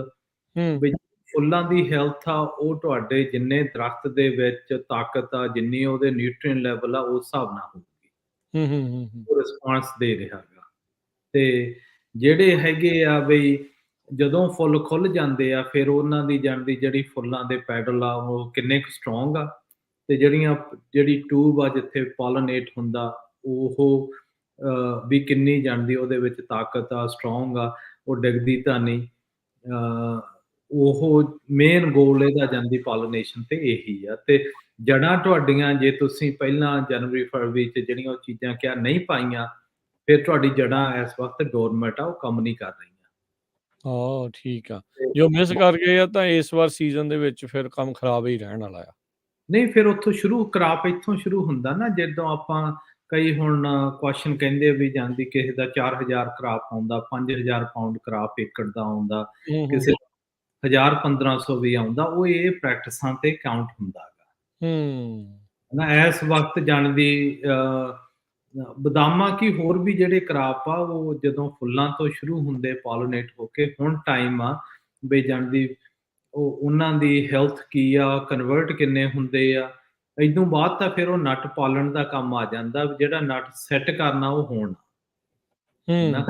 ਹੂੰ, ਵੀ ਫੁੱਲਾਂ ਦੀ ਹੈਲਥ ਆ ਉਹ ਤੁਹਾਡੇ ਜਿੰਨੇ ਦਰਖਤ ਦੇ ਵਿੱਚ ਤਾਕਤ ਆ, ਜਿੰਨੀ ਉਹਦੇ ਨਿਊਟ੍ਰੀਐਂਟ ਲੈਵਲ ਆ ਉਸ ਹਿਸਾਬ ਨਾਲ ਹੋਊਗੀ, ਹੂੰ। ਉਹ ਰਿਸਪਾਂਸ ਦੇ ਰਿਹਾ ਗਾ। ਤੇ ਜਿਹੜੇ ਹੈਗੇ ਆ ਬਈ ਜਦੋਂ ਫੁੱਲ ਖੁੱਲ ਜਾਂਦੇ ਆ, ਫਿਰ ਉਹਨਾਂ ਦੀ ਜਾਣਦੀ ਜਿਹੜੀ ਫੁੱਲਾਂ ਦੇ ਪੈਡਲ ਆ ਉਹ ਕਿੰਨੇ ਕੁ ਸਟਰੋਂਗ ਆ, ਤੇ ਜਿਹੜੀ ਟਿਊਬ ਆ ਜਿੱਥੇ ਪੋਲੀਨੇਟ ਹੁੰਦਾ ਉਹ ਵੀ ਕਿੰਨੀ ਜਾਣਦੀ ਉਹਦੇ ਵਿੱਚ ਤਾਕਤ ਆ, ਸਟਰੋਂਗ ਆ, ਉਹ ਡਿੱਗਦੀ ਤਾਂ ਨਹੀਂ। ਉਹ ਮੇਨ ਗੋਲ ਇਹਦਾ ਜਾਂਦੀ ਪੋਲੀਨੇਸ਼ਨ ਤੇ ਇਹੀ ਆ। ਤੇ ਜੜ੍ਹਾਂ ਤੁਹਾਡੀਆਂ ਜੇ ਤੁਸੀਂ ਪਹਿਲਾਂ ਜਨਵਰੀ, ਫਰਵਰੀ 'ਚ ਜਿਹੜੀਆਂ ਉਹ ਚੀਜ਼ਾਂ ਕਿਹਾ ਨਹੀਂ ਪਾਈਆਂ, ਫਿਰ ਤੁਹਾਡੀ ਜੜ੍ਹਾਂ ਇਸ ਵਕਤ ਡੋਰਮੈਂਟ ਆ, ਉਹ ਕੰਮ ਨਹੀਂ ਕਰ ਰਹੀਆਂ। ਠੀਕ ਆ। ਤੇ ਜੋ ਮਿਸ ਕਰ ਗਏ ਆ ਤਾਂ ਇਸ ਵਾਰ ਸੀਜ਼ਨ ਦੇ ਵਿੱਚ ਫਿਰ ਕੰਮ ਖਰਾਬ ਹੀ ਰਹਿਣ ਵਾਲਾ ਆ। ਨਹੀਂ, ਫਿਰ ਉੱਥੋਂ ਸ਼ੁਰੂ ਕਰਾਪ ਇੱਥੋਂ ਸ਼ੁਰੂ ਹੁੰਦਾ ਨਾ, ਜਦੋਂ ਆਪਾਂ ਕਈ ਹੁਣ ਕੁਐਸਚਨ ਕਹਿੰਦੇ ਵੀ ਜਾਂਦੀ ਕਿਸੇ ਦਾ 4000 ਕਰਾਪ ਆਉਂਦਾ, 5000 ਪਾਉਂਡ ਕਰਾਪ ਏਕੜ ਦਾ ਆਉਂਦਾ, ਕਿਸੇ 1000-1500 ਵੀ ਆਉਂਦਾ, ਉਹ ਇਹ ਪ੍ਰੈਕਟਿਸਾਂ ਤੇ ਕਾਊਂਟ ਹੁੰਦਾ ਗਾ। ਨਾ ਇਸ ਵਕਤ ਜਾਣਦੀ ਬਦਾਮਾਂ ਕੀ ਹੋਰ ਵੀ ਜਿਹੜੇ ਕਰਾਪ ਆ, ਉਹ ਜਦੋਂ ਫੁੱਲਾਂ ਤੋਂ ਸ਼ੁਰੂ ਹੁੰਦੇ ਪੋਲੀਨੇਟ ਹੋ ਕੇ, ਹੁਣ ਟਾਈਮ ਆ ਵੀ ਜਾਣਦੀ ਉਹਨਾਂ ਦੀ ਹੈਲਥ ਕੀ ਆ, ਕਨਵਰਟ ਕਿੰਨੇ ਹੁੰਦੇ ਆ। ਇਦੋਂ ਬਾਅਦ ਤਾਂ ਫਿਰ ਉਹ ਨਟ ਪਾਲਣ ਦਾ ਕੰਮ ਆ ਜਾਂਦਾ, ਜਿਹੜਾ ਨਟ ਸੈੱਟ ਕਰਨਾ ਉਹ ਹੋਣ ਹਨਾ।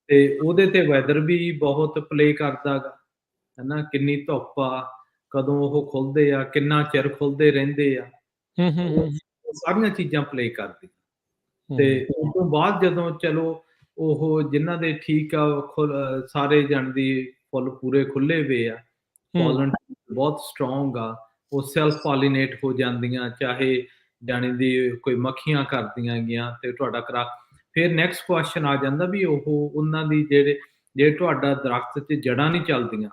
ਤੇ ਉਹਦੇ ਤੇ ਵੈਦਰ ਵੀ ਬਹੁਤ ਪਲੇ ਕਰਦਾ ਗਾ ਹਨਾ, ਕਿੰਨੀ ਧੁੱਪ ਆ, ਕਦੋਂ ਉਹ ਖੁੱਲਦੇ ਆ, ਕਿੰਨਾ ਚਿਰ ਖੁੱਲਦੇ ਰਹਿੰਦੇ ਆ, ਉਹ ਸਾਰੀਆਂ ਚੀਜ਼ਾਂ ਪਲੇ ਕਰਦੀਆਂ। ਤੇ ਉਸ ਤੋਂ ਬਾਅਦ ਜਦੋਂ ਚਲੋ ਉਹ ਜਿਨ੍ਹਾਂ ਦੇ ਠੀਕ ਆ ਸਾਰੇ ਜਾਣਦੀ ਫੁੱਲ ਪੂਰੇ ਖੁੱਲੇ ਵੇ ਆ, ਪੋਲਨ ਬਹੁਤ ਸਟਰੋਂਗ ਆ, ਉਹ ਸੈਲਫ ਪੋਲੀਨੇਟ ਹੋ ਜਾਂਦੀਆਂ, ਚਾਹੇ ਜਾਣੀ ਦੀ ਕੋਈ ਮੱਖੀਆਂ ਕਰਦੀਆਂ ਗੀਆਂ ਤੇ ਤੁਹਾਡਾ ਫਿਰ ਨੈਕਸਟ ਕੁਐਸਚਨ ਆ ਜਾਂਦਾ ਵੀ ਉਹਨਾਂ ਦੀ ਜੇ ਤੁਹਾਡਾ ਦਰਖਤ 'ਚ ਜੜ੍ਹਾਂ ਨਹੀਂ ਚੱਲਦੀਆਂ,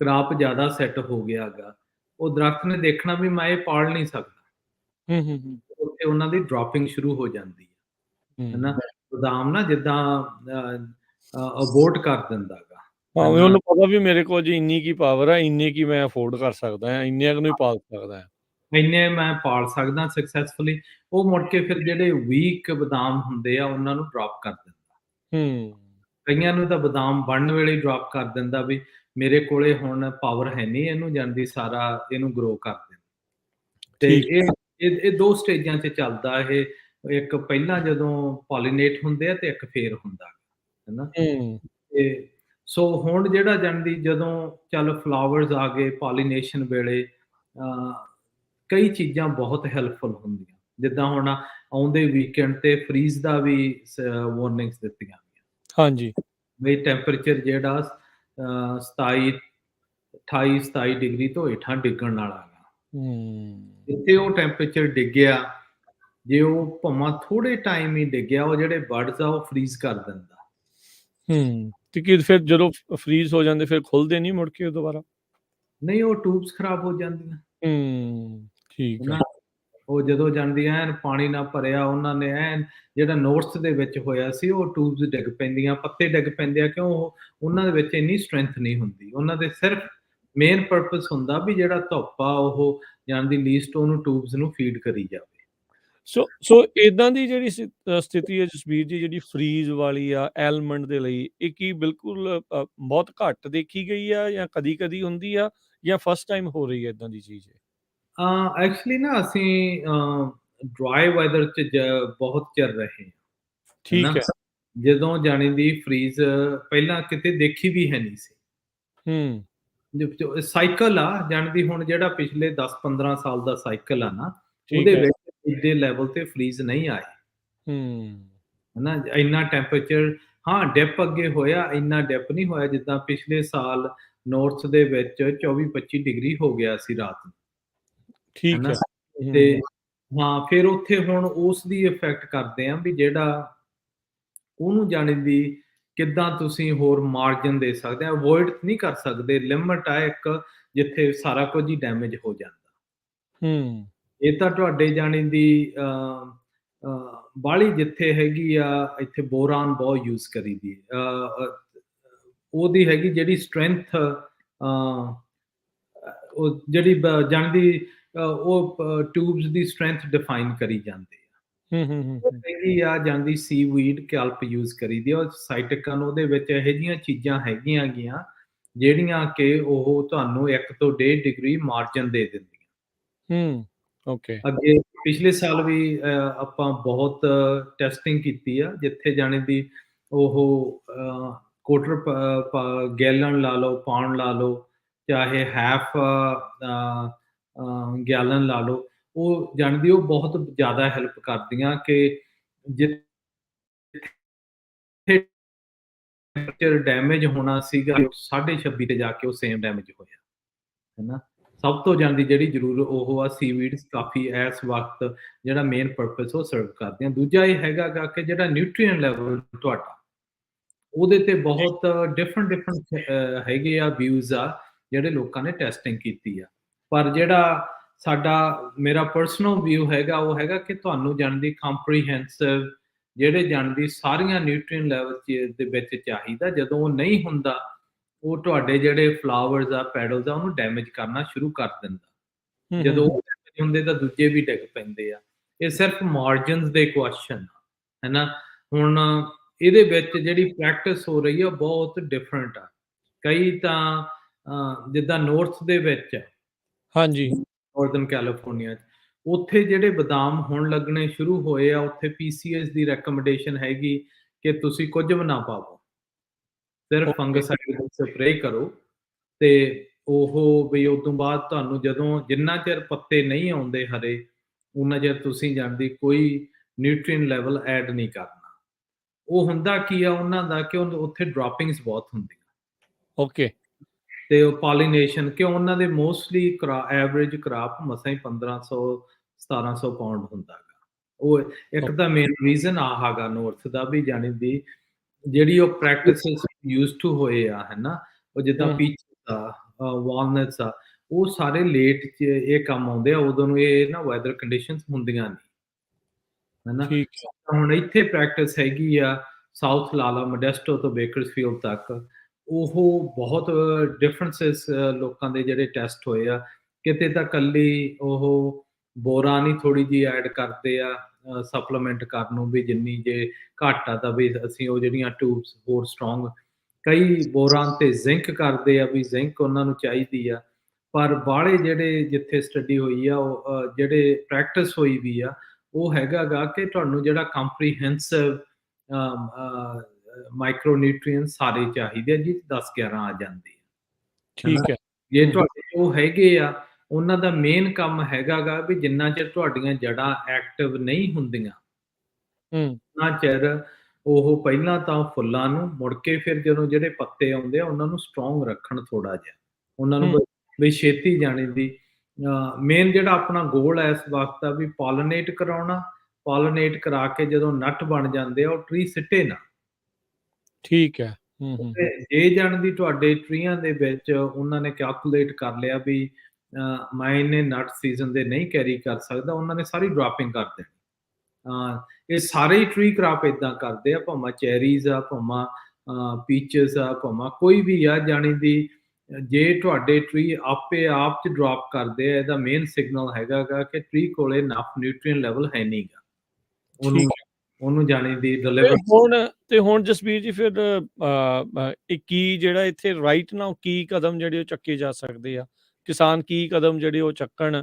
ਕਰਾਪ ਜ਼ਿਆਦਾ ਸੈੱਟ ਹੋ ਗਿਆ ਗਾ, ਉਹ ਦਰਖਤ ਨੇ ਦੇਖਣਾ ਵੀ ਮੈਂ ਇਹ ਪਾਲ ਨਹੀਂ ਸਕਦਾ। ਉੱਥੇ ਉਹਨਾਂ ਦੀ ਡ੍ਰੌਪਿੰਗ ਸ਼ੁਰੂ ਹੋ ਜਾਂਦੀ ਹੈ ਹਨਾ। ਬਦਾਮ ਨਾ ਜਿੱਦਾਂ ਅਬੋਰਟ ਕਰ ਦਿੰਦਾ ਗਾ। ਭਾਵੇਂ ਉਹਨੂੰ ਪਤਾ ਵੀ ਮੇਰੇ ਕੋਲ ਜੀ ਇੰਨੀ ਕੀ ਪਾਵਰ ਆ, ਇੰਨੇ ਕੀ ਮੈਂ ਅਫੋਰਡ ਕਰ ਸਕਦਾ ਹਾਂ, ਇੰਨੇ ਕੁ ਨੂੰ ਹੀ ਪਾਲ ਸਕਦਾ ਹਾਂ, ਇੰਨੇ ਮੈਂ ਪਾਲ ਸਕਦਾ ਸਕਸੈਸਫੁਲੀ। ਉਹ ਮੁੜ ਕੇ ਫਿਰ ਜਿਹੜੇ ਵੀਕ ਬਦਾਮ ਹੁੰਦੇ ਆ ਉਹਨਾਂ ਨੂੰ ਡ੍ਰੌਪ ਕਰ ਦਿੰਦਾ। ਕਈਆਂ ਨੂੰ ਤਾਂ ਬਦਾਮ ਬਣਨ ਵੇਲੇ ਡ੍ਰੌਪ ਕਰ ਦਿੰਦਾ ਵੀ ਮੇਰੇ ਕੋਲੇ ਹੁਣ ਪਾਵਰ ਹੈ ਨਹੀਂ ਇਹਨੂੰ ਜਾਂਦੀ ਸਾਰਾ ਇਹਨੂੰ ਗਰੋ ਕਰ ਦੇਣ। ਤੇ ਇਹ ਦੋ ਸਟੇਜਾਂ 'ਚ ਚੱਲਦਾ ਇਹ, ਇੱਕ ਪਹਿਲਾਂ ਜਦੋਂ ਪੋਲੀਨੇਟ ਹੁੰਦੇ ਆ ਤੇ ਇੱਕ ਫੇਰ ਹੁੰਦਾ ਹਨਾ। ਤੇ ਸੋ ਹੁਣ ਜਿਹੜਾ ਜਾਣਦੀ ਜਦੋਂ ਚੱਲ ਫਲਾਵਰਸ ਆ ਗਏ ਪੋਲੀਨੇਸ਼ਨ ਵੇਲੇ, ਕਈ ਚੀਜ਼ਾਂ ਬਹੁਤ ਹੈਲਪਫੁਲ ਹੁੰਦੀਆਂ, ਜਿੱਦਾਂ ਹੁਣ ਆਉਂਦੇ ਵੀਕਐਂਡ ਤੇ ਫਰੀਜ਼ ਦਾ ਵੀ ਵਾਰਨਿੰਗਸ ਦਿੱਤੀਆਂ ਗਈਆਂ। ਹਾਂਜੀ, ਵੀ ਟੈਂਪਰੇਚਰ ਜਿਹੜਾ 28-27 ਡਿਗਰੀ ਤੋਂ ਹੇਠਾਂ ਡਿੱਗਣ ਵਾਲਾ ਗਾ। ਜਿੱਥੇ ਉਹ ਟੈਂਪਰੇਚਰ ਡਿੱਗਿਆ, ਜੇ ਉਹ ਭਾਵੇਂ ਥੋੜੇ ਟਾਈਮ ਹੀ ਡਿੱਗਿਆ, ਉਹ ਜਿਹੜੇ ਬਰਡਸ ਆ ਉਹ ਫਰੀਜ਼ ਕਰ ਦਿੰਦਾ। ਤੇ ਕੀ ਫਿਰ ਜਦੋਂ ਫਰੀਜ਼ ਹੋ ਜਾਂਦੇ ਫਿਰ ਖੁੱਲਦੇ ਨਹੀਂ ਮੁੜ ਕੇ ਦੁਬਾਰਾ? ਨਹੀਂ, ਉਹ ਟਿਊਬਸ ਖਰਾਬ ਹੋ ਜਾਂਦੀਆਂ। ਠੀਕ ਹੈ। ਉਹ ਜਦੋਂ ਜਾਂਦੀ ਐਨ ਪਾਣੀ ਨਾਲ ਭਰਿਆ, ਉਹਨਾਂ ਨੇ ਐਨ ਜਿਹੜਾ ਨੋਰਥ ਦੇ ਵਿੱਚ ਹੋਇਆ ਸੀ, ਉਹ ਟਿਊਬਸ ਡਿੱਗ ਪੈਂਦੀਆਂ, ਪੱਤੇ ਡਿੱਗ ਪੈਂਦੇ ਆ, ਕਿਉਂ ਉਹਨਾਂ ਦੇ ਵਿੱਚ ਇੰਨੀ ਸਟਰੈਂਥ ਨਹੀਂ ਹੁੰਦੀ। ਉਹਨਾਂ ਦੇ ਸਿਰਫ ਮੇਨ ਪਰਪਸ ਹੁੰਦਾ ਵੀ ਜਿਹੜਾ ਧੁੱਪ ਆ ਉਹ ਜਾਂਦੀ ਲੀਸਟ ਉਹਨੂੰ ਟਿਊਬਸ ਨੂੰ ਫੀਡ ਕਰੀ ਜਾਵੇ। ਸੋ ਇਦਾਂ ਦੀ ਜਿਹੜੀ ਸਥਿਤੀ ਹੈ ਜਸਬੀਰ ਜੀ, ਜਿਹੜੀ ਫਰੀਜ਼ ਵਾਲੀ ਆ ਐਲਮੰਡ ਦੇ ਲਈ, ਇਹ ਕੀ ਬਿਲਕੁਲ ਬਹੁਤ ਘੱਟ ਦੇਖੀ ਗਈ ਆ ਜਾਂ ਕਦੀ-ਕਦੀ ਹੁੰਦੀ ਆ ਜਾਂ ਫਸਟ ਟਾਈਮ ਹੋ ਰਹੀ ਹੈ ਇਦਾਂ ਦੀ ਚੀਜ਼? ਐਕਚੁਅਲੀ ਨਾ ਅਸੀਂ ਡਰਾਈ ਵੈਦਰ 'ਚ ਬਹੁਤ ਚਿਰ ਰਹੇ ਹਾਂ। ਠੀਕ ਹੈ। ਜਦੋਂ ਜਾਣੀ ਦੀ ਫਰੀਜ਼ ਪਹਿਲਾਂ ਕਿਤੇ ਦੇਖੀ ਵੀ ਹੈ ਨਹੀਂ ਸੀ। ਸਾਈਕਲ ਆ ਜਾਣਦੀ ਹੁਣ ਜਿਹੜਾ ਪਿਛਲੇ 10-15 ਸਾਲ ਦਾ ਸਾਈਕਲ ਆ ਨਾ, ਉਹਦੇ ਵਿੱਚ ਇੱਡੇ ਲੈਵਲ ਤੇ ਫਰੀਜ਼ ਨਹੀਂ ਆਏ। ਹਨਾ, ਇੰਨਾ ਟੈਂਪਰੇਚਰ ਡਿਪ ਅੱਗੇ ਹੋਇਆ, ਇੰਨਾ ਡਿਪ ਨਹੀਂ ਹੋਇਆ ਜਿੱਦਾਂ ਪਿਛਲੇ ਸਾਲ ਨਾਰਥ ਦੇ ਵਿੱਚ 24-25 ਡਿਗਰੀ ਹੋ ਗਿਆ ਸੀ ਰਾਤ ਨੂੰ। ਠੀਕ ਹੈ। ਤੇ ਫਿਰ ਉੱਥੇ ਹੁਣ ਉਸ ਦੀ ਇਫੈਕਟ ਕਰਦੇ ਆ ਵੀ ਜਿਹੜਾ ਉਹਨੂੰ ਜਾਣੀ ਦੀ ਕਿੱਦਾਂ ਤੁਸੀਂ ਹੋਰ ਮਾਰਜਨ ਦੇ ਸਕਦੇ ਆ, ਅਵੋਇਡ ਨਹੀਂ ਕਰ ਸਕਦੇ, ਲਿਮਟ ਆ ਇੱਕ ਜਿੱਥੇ ਸਾਰਾ ਕੁਝ ਹੀ ਡੈਮੇਜ ਹੋ ਜਾਂਦਾ। ਇਹ ਤਾਂ ਤੁਹਾਡੇ ਜਾਣੀ ਦੀ ਬਾਹਲੀ ਜਿੱਥੇ ਹੈਗੀ ਆ, ਇੱਥੇ ਬੋਰਾਨ ਬਹੁਤ ਯੂਜ਼ ਕਰੀਦੀ, ਉਹਦੀ ਹੈਗੀ ਜਿਹੜੀ ਸਟਰੈਂਥ, ਉਹ ਜਿਹੜੀ ਜਾਣਦੀ ਉਹ ਟਿਊਬਸ ਦੀ ਸਟਰੈਂਥ ਡਿਫਾਈਨ ਕਰੀ ਜਾਂਦੇ ਆ। ਹੈਗੀ ਆ ਜਾਂਦੀ ਸੀਵੀਡ ਕੈਲਪ ਯੂਜ਼ ਕਰੀਦੀ, ਔਰ ਸਾਈਟੋਕਨ ਉਹਦੇ ਵਿੱਚ ਇਹੋ ਜਿਹੀਆਂ ਚੀਜ਼ਾਂ ਹੈਗੀਆਂ ਗੀਆਂ ਜਿਹੜੀਆਂ ਕਿ ਉਹ ਤੁਹਾਨੂੰ 1 ਤੋਂ 1.5 ਡਿਗਰੀ ਮਾਰਜਨ ਦੇ ਦਿੰਦੀਆਂ। ਓਕੇ। ਅੱਗੇ ਪਿਛਲੇ ਸਾਲ ਵੀ ਆਪਾਂ ਬਹੁਤ ਟੈਸਟਿੰਗ ਕੀਤੀ ਆ, ਜਿੱਥੇ ਜਾਣੀ ਦੀ ਉਹ ਕੁਆਟਰ ਗੈਲਨ ਲਾ ਲਓ, ਪਾਉਂਡ ਲਾ ਲਓ, ਚਾਹੇ ਹਾਫ ਗੈਲਨ ਲਾ ਲਓ, ਉਹ ਜਾਣਦੀ ਉਹ ਬਹੁਤ ਜ਼ਿਆਦਾ ਹੈਲਪ ਕਰਦੀਆਂ ਕਿ ਜਿੱਥੇ ਟੈਂਪਰੇਚਰ ਡੈਮੇਜ ਹੋਣਾ ਸੀਗਾ 26.5 ਤੇ ਜਾ ਕੇ ਉਹ ਸੇਮ ਡੈਮੇਜ ਹੋਇਆ, ਹੈਨਾ। ਸਭ ਤੋਂ ਜ਼ਿਆਦਾ ਜਿਹੜੀ ਜ਼ਰੂਰ ਉਹ ਆ ਸੀਵੀਡਸ ਕਾਫੀ ਇਸ ਵਕਤ ਜਿਹੜਾ ਮੇਨ ਪਰਪਸ ਉਹ ਸਰਵ ਕਰਦੀਆਂ। ਦੂਜਾ ਇਹ ਹੈਗਾ ਗਾ ਕਿ ਜਿਹੜਾ ਨਿਊਟ੍ਰੀਐਂਟ ਲੈਵਲ ਤੁਹਾਡਾ ਉਹਦੇ ਤੇ ਬਹੁਤ ਡਿਫਰੈਂਟ ਹੈਗੇ ਆ ਵਿਊਜ਼ ਆ ਜਿਹੜੇ ਲੋਕਾਂ ਨੇ ਟੈਸਟਿੰਗ ਕੀਤੀ ਆ। ਪਰ ਜਿਹੜਾ ਸਾਡਾ ਮੇਰਾ ਪਰਸਨਲ ਵਿਊ ਹੈਗਾ ਉਹ ਹੈਗਾ ਕਿ ਤੁਹਾਨੂੰ ਜਾਣਨ ਦੀ ਕੰਪਰੀਹੈਂਸਿਵ ਜਿਹੜੇ ਜਾਣਨ ਦੀ ਸਾਰੀਆਂ ਨਿਊਟ੍ਰੀਐਂਟ ਲੈਵਲ ਦੇ ਵਿੱਚ ਚਾਹੀਦਾ। ਜਦੋਂ ਉਹ ਨਹੀਂ ਹੁੰਦਾ ਉਹ ਤੁਹਾਡੇ ਜਿਹੜੇ ਫਲਾਵਰਸ ਆ ਪੈਡਲਸ ਆ ਉਹਨੂੰ ਡੈਮੇਜ ਕਰਨਾ ਸ਼ੁਰੂ ਕਰ ਦਿੰਦਾ। ਜਦੋਂ ਉਹ ਡੈਮੇਜ ਹੁੰਦੇ ਤਾਂ ਦੂਜੇ ਵੀ ਡਿੱਗ ਪੈਂਦੇ ਆ। ਇਹ ਸਿਰਫ ਮਾਰਜਨਸ ਦੇ ਕੁਐਸਚਨ ਹੈ ਨਾ। ਹੁਣ ਇਹਦੇ ਵਿੱਚ ਜਿਹੜੀ ਪ੍ਰੈਕਟਿਸ ਹੋ ਰਹੀ ਆ ਬਹੁਤ ਡਿਫਰੈਂਟ ਆ। ਕਈ ਤਾਂ ਜਿੱਦਾਂ ਨੌਰਥ ਦੇ ਵਿੱਚ ਹਾਂਜੀ ਨਾਰਥਰਨ ਕੈਲੀਫੋਰਨੀਆ 'ਚ ਉੱਥੇ ਜਿਹੜੇ ਬਦਾਮ ਹੁਣ ਲੱਗਣੇ ਸ਼ੁਰੂ ਹੋਏ ਆ ਉੱਥੇ ਪੀਸੀਐਸ ਦੀ ਰეკਮੈਂਡੇਸ਼ਨ ਹੈਗੀ ਕਿ ਤੁਸੀਂ ਕੁਝ ਵੀ ਨਾ ਪਾਵੋ, ਸਿਰਫ ਫੰਗਸਾਈਡ ਦੀ ਸਪਰੇਅ ਕਰੋ ਤੇ ਉਹ ਵੀ ਉਸ ਤੋਂ ਬਾਅਦ ਤੁਹਾਨੂੰ ਜਦੋਂ ਜਿੰਨਾ ਚਿਰ ਪੱਤੇ ਨਹੀਂ ਆਉਂਦੇ ਹਰੇ ਉਹਨਾਂ ਚਿਰ ਤੁਸੀਂ ਜਾਣਦੀ ਕੋਈ ਨਿਊਟ੍ਰੀਐਂਟ ਲੈਵਲ ਐਡ ਨਹੀਂ ਕਰਨਾ। ਉਹ ਹੁੰਦਾ ਕੀ ਆ ਉਹਨਾਂ ਦਾ ਕਿ ਉੱਥੇ ਡ੍ਰੌਪਿੰਗਸ ਬਹੁਤ ਹੁੰਦੀਆਂ। ਓਕੇ। ਤੇ ਉਹ ਪੋਲੀਨੇਸ਼ਨ ਕਿ ਉਹਨਾਂ ਦੇ ਮੋਸਟਲੀ ਐਵਰੇਜ ਕ੍ਰਾਪ ਮਸਾਂ ਹੀ 1500-1700 ਪਾਉਂਡ ਹੁੰਦਾ ਗਾ। ਉਹ ਇੱਕ ਤਾਂ ਮੇਨ ਰੀਜ਼ਨ ਆਹ ਹੈਗਾ ਨੌਰਥ ਦਾ ਵੀ ਜਾਣੀ ਦੀ ਜਿਹੜੀ ਉਹ ਪ੍ਰੈਕਟਿਸਿਸ ਯੂਜ਼ ਟੂ ਹੋਏ ਆ ਹੈਨਾ। ਉਹ ਜਿੱਦਾਂ ਪੀਚਸ ਆ ਵਾਲਨਟਸ ਆ ਉਹ ਸਾਰੇ ਲੇਟ 'ਚ ਇਹ ਕੰਮ ਆਉਂਦੇ ਆ। ਉਦੋਂ ਨੂੰ ਇਹ ਨਾ ਵੈਦਰ ਕੰਡੀਸ਼ਨਸ ਹੁੰਦੀਆਂ ਨਹੀਂ ਹੈਨਾ। ਹੁਣ ਇੱਥੇ ਪ੍ਰੈਕਟਿਸ ਹੈਗੀ ਆ ਸਾਊਥ ਲਾਲਾ ਮੋਡੈਸਟੋ ਤੋਂ ਬੇਕਰਸਫੀਲਡ ਤੱਕ ਉਹ ਬਹੁਤ ਡਿਫਰੈਂਸਿਸ ਲੋਕਾਂ ਦੇ ਜਿਹੜੇ ਟੈਸਟ ਹੋਏ ਆ। ਕਿਤੇ ਤਾਂ ਕੱਲੀ ਉਹ ਬੋਰਾਨ ਹੀ ਥੋੜੀ ਜਿਹੀ ਐਡ ਕਰਦੇ ਆ ਸਪਲੀਮੈਂਟ ਕਰਨ ਨੂੰ ਵੀ ਜਿੰਨੀ ਜੇ ਘੱਟ ਆ ਤਾਂ ਵੀ ਅਸੀਂ ਉਹ ਜਿਹੜੀਆਂ ਟਿਊਬਸ ਹੋਰ ਸਟਰੋਂਗ। ਕਈ ਬੋਰਾਨ ਤੇ ਜ਼ਿੰਕ ਕਰਦੇ ਆ ਵੀ ਜ਼ਿੰਕ ਉਹਨਾਂ ਨੂੰ ਚਾਹੀਦੀ ਆ। ਪਰ ਬਾਹਲੇ ਜਿਹੜੇ ਜਿੱਥੇ ਸਟੱਡੀ ਹੋਈ ਆ ਉਹ ਜਿਹੜੇ ਪ੍ਰੈਕਟਿਸ ਹੋਈ ਵੀ ਆ ਉਹ ਹੈਗਾ ਗਾ ਕਿ ਤੁਹਾਨੂੰ ਜਿਹੜਾ ਕੰਪਰੀਹੈਂਸਿਵ ਮਾਈਕਰੋ ਨਿਊਟ੍ਰੀਐਂਟ ਸਾਰੇ ਚਾਹੀਦੇ ਆ ਜੀ 10-11 ਆ ਜਾਂਦੇ ਆ। ਠੀਕ ਹੈ। ਜੇ ਤੁਹਾਡੇ ਉਹ ਹੈਗੇ ਆ ਉਹਨਾਂ ਦਾ ਮੇਨ ਕੰਮ ਹੈਗਾ ਗਾ ਵੀ ਜਿੰਨਾ ਚਿਰ ਤੁਹਾਡੀਆਂ ਜੜ੍ਹਾਂ ਐਕਟਿਵ ਨਹੀਂ ਹੁੰਦੀਆਂ ਉਹਨਾਂ ਚਿਰ ਉਹ ਪਹਿਲਾਂ ਤਾਂ ਫੁੱਲਾਂ ਨੂੰ ਮੁੜ ਕੇ ਫਿਰ ਜਦੋਂ ਜਿਹੜੇ ਪੱਤੇ ਆਉਂਦੇ ਆ ਉਹਨਾਂ ਨੂੰ ਸਟਰੋਂਗ ਰੱਖਣ ਥੋੜਾ ਜਿਹਾ ਉਹਨਾਂ ਨੂੰ ਵੀ ਛੇਤੀ ਜਾਣੀ ਦੀ ਮੇਨ ਜਿਹੜਾ ਆਪਣਾ ਗੋਲ ਹੈ ਇਸ ਵਕਤ ਆ ਵੀ ਪੋਲੀਨੇਟ ਕਰਾਉਣਾ। ਪੋਲੀਨੇਟ ਕਰਾ ਕੇ ਜਦੋਂ ਨਟ ਬਣ ਜਾਂਦੇ ਆ ਉਹ ਟਰੀ ਸਿੱਟੇ ਨਾ। ਠੀਕ ਹੈ। ਜੇ ਜਾਣਦੀ ਤੁਹਾਡੇ ਟਰੀਆਂ ਦੇ ਵਿੱਚ ਉਹਨਾਂ ਨੇ ਕੈਲਕੂਲੇਟ ਕਰ ਲਿਆ ਵੀ ਮੈਂ ਇਹਨੇ ਨਟ ਸੀਜ਼ਨ ਦੇ ਨਹੀਂ ਕੈਰੀ ਕਰ ਸਕਦਾ ਉਹਨਾਂ ਨੇ ਸਾਰੀ ਡ੍ਰੌਪਿੰਗ ਕਰ ਦੇਣੀ। ਇਹ ਸਾਰੇ ਹੀ ਟਰੀ ਕ੍ਰਾਪ ਇਦਾਂ ਕਰਦੇ ਆ ਭਾਵੇਂ ਚੈਰੀਜ਼ ਆ ਭਾਵੇਂ ਪੀਚਸ ਆ ਭਾਵੇਂ ਕੋਈ ਵੀ ਆ ਜਾਣੀ ਦੀ ਜੇ ਤੁਹਾਡੇ ਟਰੀ ਆਪੇ ਆਪ ਚ ਡ੍ਰੌਪ ਕਰਦੇ ਆ ਇਹਦਾ ਮੇਨ ਸਿਗਨਲ ਹੈਗਾ ਗਾ ਕਿ ਟਰੀ ਕੋਲੇ ਇਨਫ ਨਿਊਟ੍ਰੀਐਂਟ ਲੈਵਲ ਹੈ ਨਹੀਂ ਗਾ ਉਹਨੂੰ ਜਾਣੀ ਦੀ ਤੇ ਹੁਣ ਜਸਬੀਰ ਜੀ ਫਿਰ ਕੀ ਜਿਹੜਾ ਇੱਥੇ ਰਾਈਟ ਨਾਓ ਕੀ ਕਦਮ ਜਿਹੜੇ ਉਹ ਚੱਕੇ ਜਾ ਸਕਦੇ ਆ ਕਿਸਾਨ ਕੀ ਕਦਮ ਜਿਹੜੇ ਉਹ ਚੱਕਣ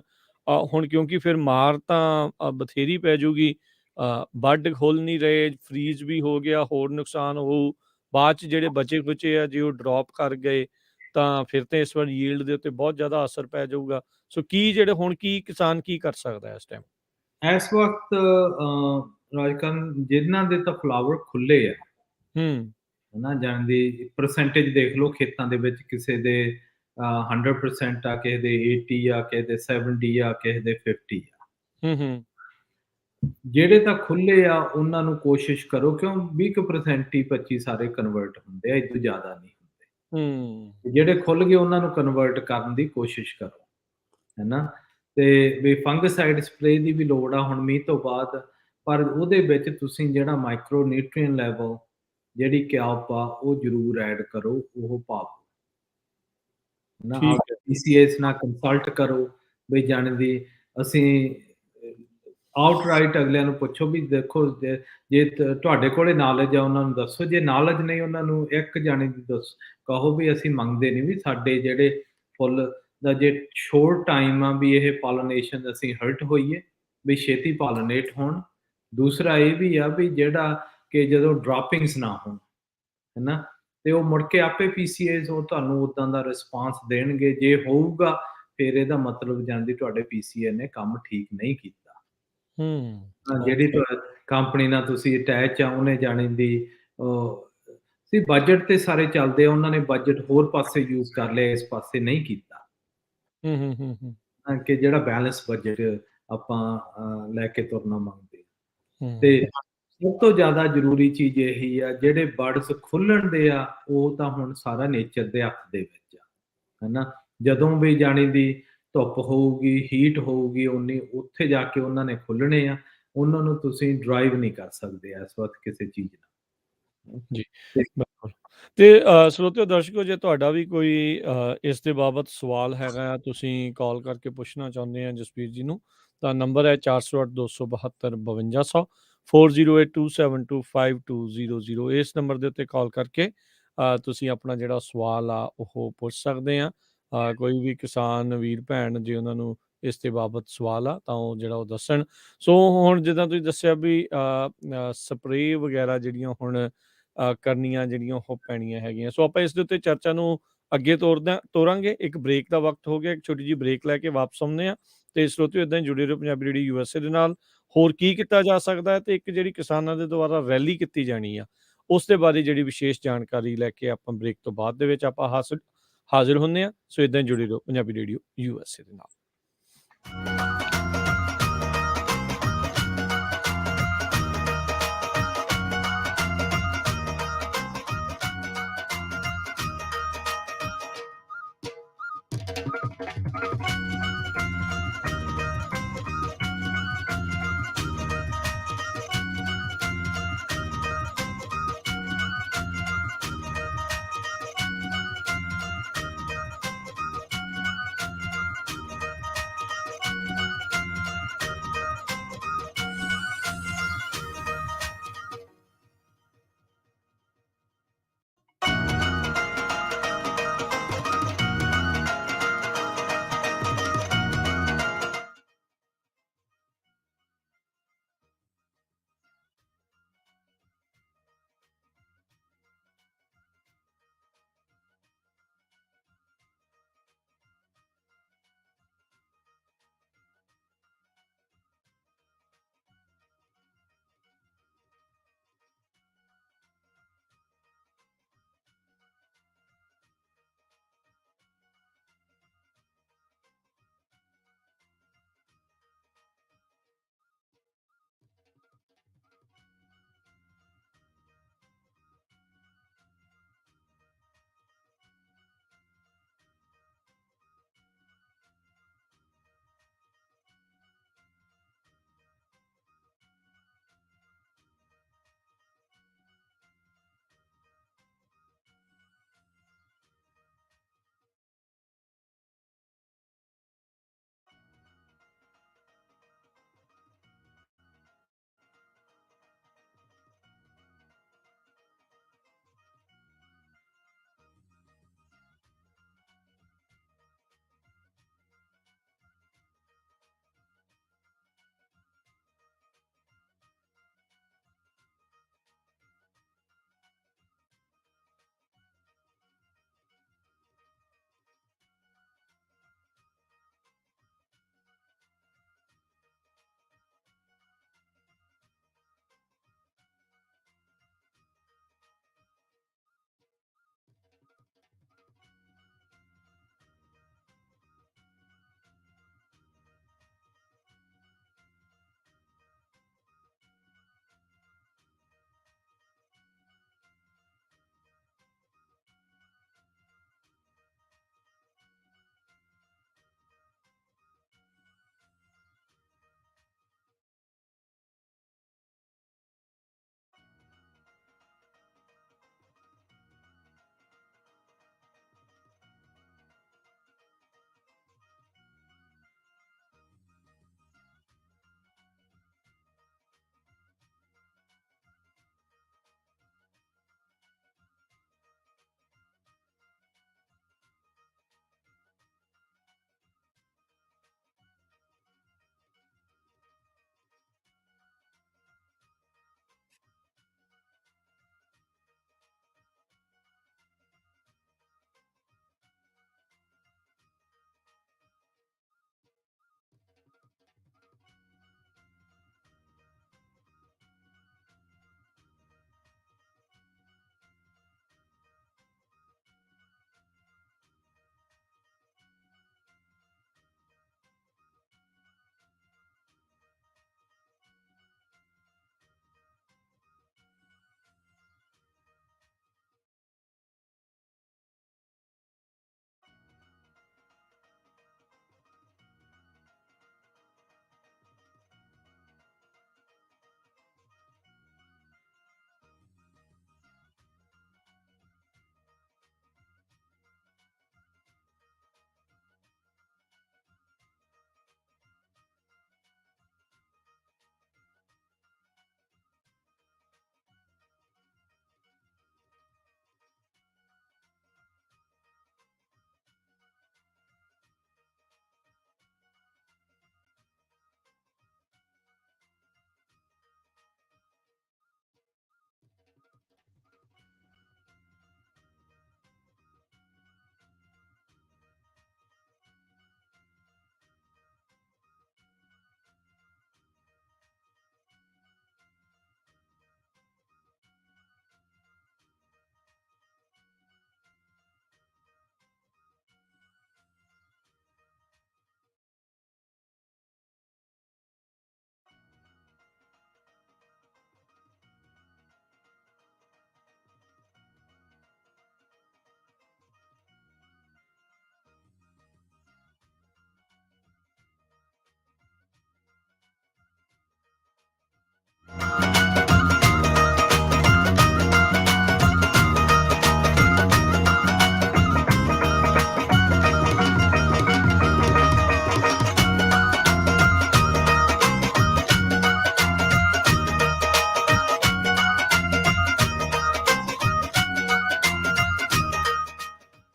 ਹੁਣ ਕਿਉਂਕਿ ਫਿਰ ਮਾਰ ਤਾਂ ਬਥੇਰੀ ਪੈ ਜੂਗੀ ਵੱਢ ਖੋਲ ਨਹੀਂ ਰਹੇ ਫਰੀਜ਼ ਵੀ ਹੋ ਗਿਆ ਹੋਰ ਨੁਕਸਾਨ ਹੋਊ ਬਾਅਦ ਚ ਜਿਹੜੇ ਬਚੇ ਖੁਚੇ ਆ ਜੇ ਉਹ ਡ੍ਰੌਪ ਕਰ ਗਏ ਤਾਂ ਫਿਰ ਤੇ ਇਸ ਵਾਰ ਯੀਲਡ ਦੇ ਉੱਤੇ ਬਹੁਤ ਜ਼ਿਆਦਾ ਅਸਰ ਪੈ ਜਾਊਗਾ। ਸੋ ਕੀ ਜਿਹੜੇ ਹੁਣ ਕੀ ਕਿਸਾਨ ਕੀ ਕਰ ਸਕਦਾ ਇਸ ਟਾਈਮ ਇਸ ਵਕਤ ਰਾਜਕਰਨ ਜਿਨ੍ਹਾਂ ਦੇ ਤਾਂ ਫਲਾਵਰ ਖੁੱਲੇ ਆ ਹਨਾ ਜਾਣ ਦੀ ਪਰਸੈਂਟੇਜ ਦੇਖ ਲਓ ਖੇਤਾਂ ਦੇ ਵਿੱਚ ਕਿਸੇ ਦੇ 100% ਆ ਕਿਸੇ ਦੇ 80 ਆ ਕਿਸੇ ਦੇ 70 ਆ ਕਿਸੇ ਦੇ 50 ਆ। ਜਿਹੜੇ ਤਾਂ ਖੁੱਲੇ ਆ ਉਹਨਾਂ ਨੂੰ ਕੋਸ਼ਿਸ਼ ਕਰੋ ਕਿਉਂ 20% ਹੀ 25 ਸਾਰੇ ਕਨਵਰਟ ਹੁੰਦੇ ਆ ਇਹ ਤੋਂ ਜ਼ਿਆਦਾ ਨਹੀਂ ਹੁੰਦੇ। ਜਿਹੜੇ ਖੁੱਲ ਗਏ ਉਹਨਾਂ ਨੂੰ ਕਨਵਰਟ ਕਰਨ ਦੀ ਕੋਸ਼ਿਸ਼ ਕਰੋ ਹੈਨਾ। ਤੇ ਵੀ ਫੰਗਸਾਈਡ ਸਪਰੇਅ ਦੀ ਵੀ ਲੋੜ ਆ ਹੁਣ ਮੀਂਹ ਤੋਂ ਬਾਅਦ ਪਰ ਉਹਦੇ ਵਿੱਚ ਤੁਸੀਂ ਜਿਹੜਾ ਮਾਈਕਰੋ ਨਿਊਟ੍ਰੀਐਂਟ ਲੈਵਲ ਜਿਹੜੀ ਕੈਪ ਆ ਉਹ ਜ਼ਰੂਰ ਐਡ ਕਰੋ ਉਹ ਪਾਓ ਨਾ। ਪੀਸੀਐਸ ਨਾਲ ਕੰਸਲਟ ਕਰੋ ਵੀ ਜਾਣ ਦੀ ਅਸੀਂ ਆਊਟਰਾਈਟ ਅਗਲਿਆਂ ਨੂੰ ਪੁੱਛੋ ਵੀ ਦੇਖੋ ਜੇ ਤੁਹਾਡੇ ਕੋਲੇ ਨੌਲੇਜ ਆ ਉਹਨਾਂ ਨੂੰ ਦੱਸੋ ਜੇ ਨੌਲੇਜ ਨਹੀਂ ਉਹਨਾਂ ਨੂੰ ਇੱਕ ਜਾਣੇ ਦੀ ਦੱਸ ਕਹੋ ਵੀ ਅਸੀਂ ਮੰਗਦੇ ਨਹੀਂ ਵੀ ਸਾਡੇ ਜਿਹੜੇ ਫੁੱਲ ਦਾ ਜੇ ਸ਼ੋਰਟ ਟਾਈਮ ਆ ਵੀ ਇਹ ਪੋਲੀਨੇਸ਼ਨ ਅਸੀਂ ਹਰਟ ਹੋਈਏ ਵੀ ਛੇਤੀ ਪੋਲੀਨੇਟ ਹੋਣ। ਦੂਸਰਾ ਇਹ ਵੀ ਆ ਵੀ ਜਿਹੜਾ ਕਿ ਜਦੋਂ ਡ੍ਰੌਪਿੰਗਸ ਨਾ ਹੋਣ ਹੈਨਾ ਤੇ ਉਹ ਮੁੜ ਕੇ ਆਪੇ ਪੀਸੀਏਜ਼ ਉਹ ਤੁਹਾਨੂੰ ਉਦਾਂ ਦਾ ਰਿਸਪਾਂਸ ਦੇਣਗੇ। ਜੇ ਹੋਊਗਾ ਫਿਰ ਇਹਦਾ ਮਤਲਬ ਜਾਂਦੀ ਤੁਹਾਡੇ ਪੀਸੀਏ ਨੇ ਕੰਮ ਠੀਕ ਨਹੀਂ ਕੀਤਾ। ਜਿਹੜੀ ਕੰਪਨੀ ਨਾਲ ਤੁਸੀਂ ਅਟੈਚ ਆ, ਉਹਨੇ ਜਾਣੀ ਦੀ ਸੀ ਬਜਟ ਤੇ ਸਾਰੇ ਚੱਲਦੇ ਆ, ਉਹਨਾਂ ਨੇ ਬਜਟ ਹੋਰ ਪਾਸੇ ਯੂਜ਼ ਕਰ ਲਿਆ, ਇਸ ਪਾਸੇ ਨਹੀਂ ਕੀਤਾ। ਕਿ ਜਿਹੜਾ ਬੈਲੈਂਸ ਬਜਟ ਆਪਾਂ ਲੈ ਕੇ ਤੁਰਨਾ ਮੰਗਦੇ। ਤੇ ਸਭ ਤੋਂ ਜ਼ਿਆਦਾ ਜ਼ਰੂਰੀ ਚੀਜ਼ ਇਹੀ ਆ, ਜਿਹੜੇ ਬਰਡਸ ਖੁੱਲਣ ਦੇ ਆ, ਉਹ ਤਾਂ ਹੁਣ ਸਾਰਾ ਨੇਚਰ ਦੇ ਹੱਥ ਦੇ ਵਿੱਚ ਆ, ਹਨਾ। ਜਦੋਂ ਵੀ ਜਾਣੀ ਦੀ ਧੁੱਪ ਹੋਊਗੀ, ਹੀਟ ਹੋਊਗੀ, ਉਨੀ ਉੱਥੇ ਜਾ ਕੇ ਉਹਨਾਂ ਨੇ ਖੁੱਲਣੇ ਆ। ਉਹਨਾਂ ਨੂੰ ਤੁਸੀਂ ਡਰਾਈਵ ਨਹੀਂ ਕਰ ਸਕਦੇ ਇਸ ਵਕਤ ਕਿਸੇ ਚੀਜ਼ ਨਾਲ। ਜੀ, ਤੇ ਬਿਲਕੁਲ। ਤੇ ਸਰੋਤਿਓ, ਦਰਸ਼ਕੋ, ਜੇ ਤੁਹਾਡਾ ਵੀ ਕੋਈ ਇਸ ਦੇ ਬਾਬਤ ਸਵਾਲ ਹੈਗਾ, ਤੁਸੀਂ ਕਾਲ ਕਰਕੇ ਪੁੱਛਣਾ ਚਾਹੁੰਦੇ ਆ ਜਸਬੀਰ ਜੀ ਨੂੰ, ਤਾਂ ਨੰਬਰ ਹੈ 408272 5200, 4082725200। ਇਸ ਨੰਬਰ ਦੇ ਉੱਤੇ ਕਾਲ ਕਰਕੇ ਤੁਸੀਂ ਆਪਣਾ ਜਿਹੜਾ ਸਵਾਲ ਆ ਉਹ ਪੁੱਛ ਸਕਦੇ ਆ। ਕੋਈ ਵੀ ਕਿਸਾਨ ਵੀਰ ਭੈਣ ਜੇ ਉਹਨਾਂ ਨੂੰ ਇਸ ਦੇ ਬਾਬਤ ਸਵਾਲ ਆ ਤਾਂ ਉਹ ਜਿਹੜਾ ਉਹ ਦੱਸਣ। ਸੋ ਹੁਣ ਜਿੱਦਾਂ ਤੁਸੀਂ ਦੱਸਿਆ ਵੀ ਸਪਰੇਅ ਵਗੈਰਾ ਜਿਹੜੀਆਂ ਹੁਣ ਕਰਨੀਆਂ ਜਿਹੜੀਆਂ ਉਹ ਪੈਣੀਆਂ ਹੈਗੀਆਂ। ਸੋ ਆਪਾਂ ਇਸ ਦੇ ਉੱਤੇ ਚਰਚਾ ਨੂੰ ਅੱਗੇ ਤੋਰਾਂਗੇ। ਇੱਕ ਬ੍ਰੇਕ ਦਾ ਵਕਤ ਹੋ ਗਿਆ, ਇੱਕ ਛੋਟੀ ਜਿਹੀ ਬ੍ਰੇਕ ਲੈ ਕੇ ਵਾਪਸ ਆਉਂਦੇ ਆ। ਤੇ ਸਰੋਤਿਓ, ਇੱਦਾਂ ਹੀ ਜੁੜੇ ਰਹੋ ਪੰਜਾਬੀ ਰੇਡੀਓ USA ਦੇ ਨਾਲ। ਹੋਰ ਕੀ ਕੀਤਾ ਜਾ ਸਕਦਾ ਹੈ ਤੇ ਇੱਕ ਜਿਹੜੀ ਕਿਸਾਨਾਂ ਦੇ ਦੁਆਰਾ ਰੈਲੀ ਕੀਤੀ ਜਾਣੀ ਆ, ਉਸ ਦੇ ਬਾਰੇ ਜਿਹੜੀ ਵਿਸ਼ੇਸ਼ ਜਾਣਕਾਰੀ ਲੈ ਕੇ ਆਪਾਂ ਬ੍ਰੇਕ ਤੋਂ ਬਾਅਦ ਦੇ ਵਿੱਚ ਆਪਾਂ ਹਾਜ਼ਰ ਹੁੰਦੇ ਆ। ਸੋ ਇੱਦਾਂ ਹੀ ਜੁੜੇ ਰਹੋ ਪੰਜਾਬੀ ਰੇਡੀਓ USA ਦੇ ਨਾਲ।